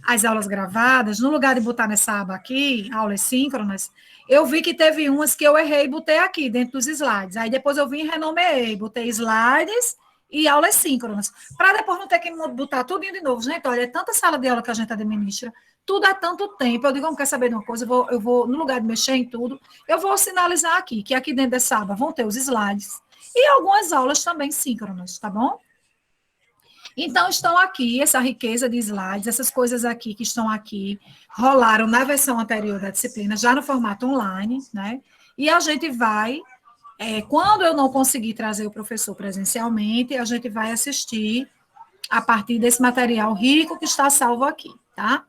as aulas gravadas, no lugar de botar nessa aba aqui, aulas síncronas, eu vi que teve umas que eu errei e botei aqui, dentro dos slides. Aí depois eu vim e renomeei, botei slides e aulas síncronas, para depois não ter que botar tudo de novo. Gente, olha, é tanta sala de aula que a gente administra, tudo há tanto tempo. Eu digo, não quer saber de uma coisa, eu vou, no lugar de mexer em tudo, eu vou sinalizar aqui, que aqui dentro dessa aba vão ter os slides e algumas aulas também síncronas, tá bom? Então, estão aqui, essa riqueza de slides, essas coisas aqui que estão aqui, rolaram na versão anterior da disciplina, já no formato online, né? E a gente vai, quando eu não conseguir trazer o professor presencialmente, a gente vai assistir a partir desse material rico que está salvo aqui, tá?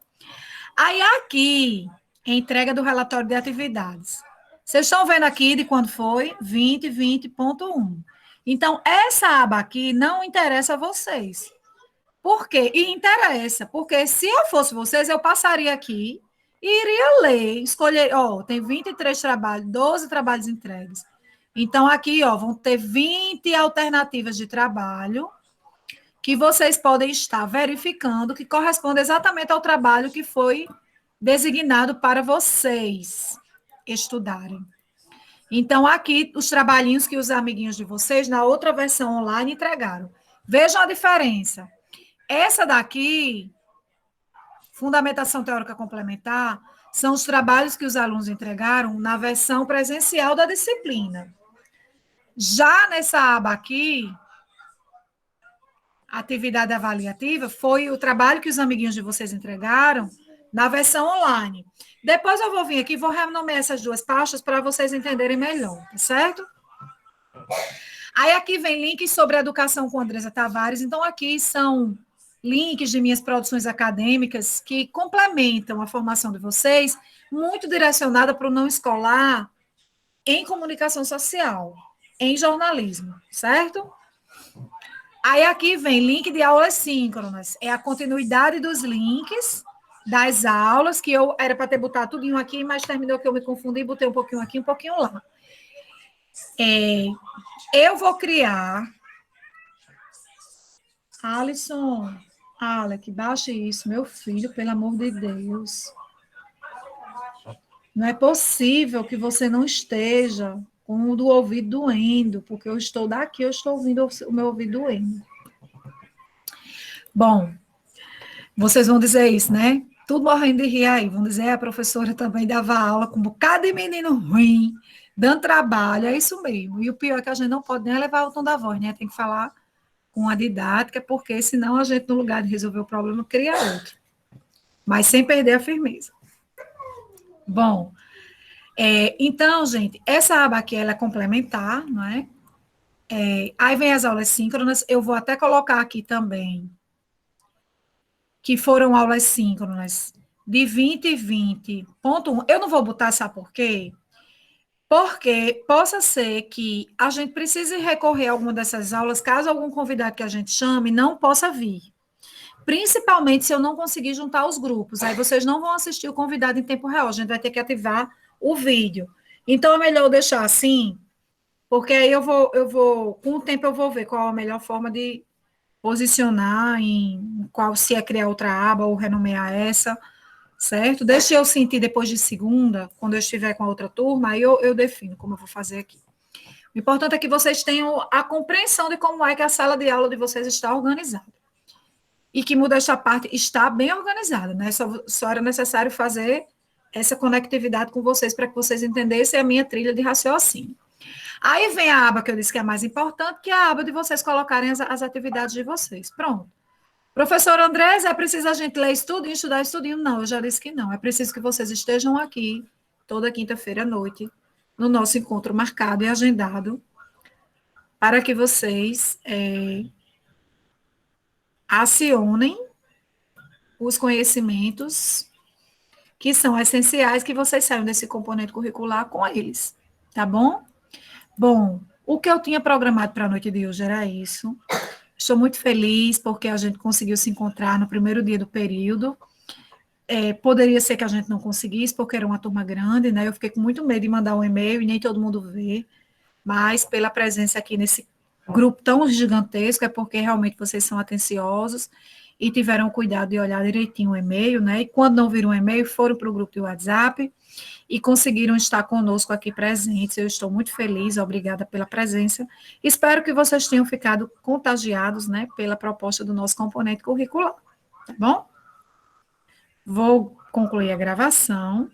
Aí, aqui, entrega do relatório de atividades. Vocês estão vendo aqui de quando foi? 2020.1. Então, essa aba aqui não interessa a vocês. Por quê? E interessa, porque se eu fosse vocês, eu passaria aqui e iria ler, escolher, tem 23 trabalhos, 12 trabalhos entregues. Então, aqui, vão ter 20 alternativas de trabalho que vocês podem estar verificando que corresponde exatamente ao trabalho que foi designado para vocês estudarem. Então, aqui, os trabalhinhos que os amiguinhos de vocês, na outra versão online, entregaram. Vejam a diferença. Essa daqui, Fundamentação Teórica Complementar, são os trabalhos que os alunos entregaram na versão presencial da disciplina. Já nessa aba aqui, atividade avaliativa, foi o trabalho que os amiguinhos de vocês entregaram na versão online. Depois eu vou vir aqui e vou renomear essas duas pastas para vocês entenderem melhor, tá certo? Aí aqui vem links sobre educação com Andresa Tavares. Então, aqui são links de minhas produções acadêmicas que complementam a formação de vocês, muito direcionada para o não escolar em comunicação social, em jornalismo, certo? Aí aqui vem link de aulas síncronas, é a continuidade dos links das aulas, que eu era para ter botado tudinho aqui, mas terminou que eu me confundi e botei um pouquinho aqui, um pouquinho lá. Eu vou criar... Alisson, Alec, baixe isso, meu filho, pelo amor de Deus. Não é possível que você não esteja com o do ouvido doendo, porque eu estou daqui, eu estou ouvindo o meu ouvido doendo. Bom, vocês vão dizer isso, né? Tudo morrendo de rir aí. Vão dizer, a professora também dava aula com um bocado de menino ruim, dando trabalho, é isso mesmo. E o pior é que a gente não pode nem levar o tom da voz, né? Tem que falar com a didática, porque senão a gente, no lugar de resolver o problema, cria outro. Mas sem perder a firmeza. Bom, então, gente, essa aba aqui, ela é complementar, não é? Aí vem as aulas síncronas, eu vou até colocar aqui também, que foram aulas síncronas de 2020.1. Eu não vou botar, sabe por quê? Porque possa ser que a gente precise recorrer a alguma dessas aulas, caso algum convidado que a gente chame não possa vir. Principalmente se eu não conseguir juntar os grupos. Aí vocês não vão assistir o convidado em tempo real, a gente vai ter que ativar o vídeo. Então, é melhor eu deixar assim, porque aí eu vou, com o tempo eu vou ver qual a melhor forma de posicionar em qual, se é criar outra aba ou renomear essa, certo? Deixa eu sentir depois de segunda, quando eu estiver com a outra turma, aí eu defino como eu vou fazer aqui. O importante é que vocês tenham a compreensão de como é que a sala de aula de vocês está organizada. E que, modéstia à parte, está bem organizada, né? Só era necessário fazer essa conectividade com vocês para que vocês entendessem a minha trilha de raciocínio. Aí vem a aba que eu disse que é a mais importante, que é a aba de vocês colocarem as atividades de vocês. Pronto. Professor Andrés, é preciso a gente ler estudinho, estudar estudinho? Não, eu já disse que não. É preciso que vocês estejam aqui toda quinta-feira à noite, no nosso encontro marcado e agendado, para que vocês acionem os conhecimentos que são essenciais, que vocês saiam desse componente curricular com eles, tá bom? Bom, o que eu tinha programado para a noite de hoje era isso. Estou muito feliz porque a gente conseguiu se encontrar no primeiro dia do período. Poderia ser que a gente não conseguisse, porque era uma turma grande, né? Eu fiquei com muito medo de mandar um e-mail e nem todo mundo vê, mas pela presença aqui nesse grupo tão gigantesco, é porque realmente vocês são atenciosos e tiveram cuidado de olhar direitinho o e-mail, né? E quando não viram o e-mail, foram para o grupo de WhatsApp e conseguiram estar conosco aqui presentes. Eu estou muito feliz, obrigada pela presença. Espero que vocês tenham ficado contagiados, né, pela proposta do nosso componente curricular, tá bom? Vou concluir a gravação.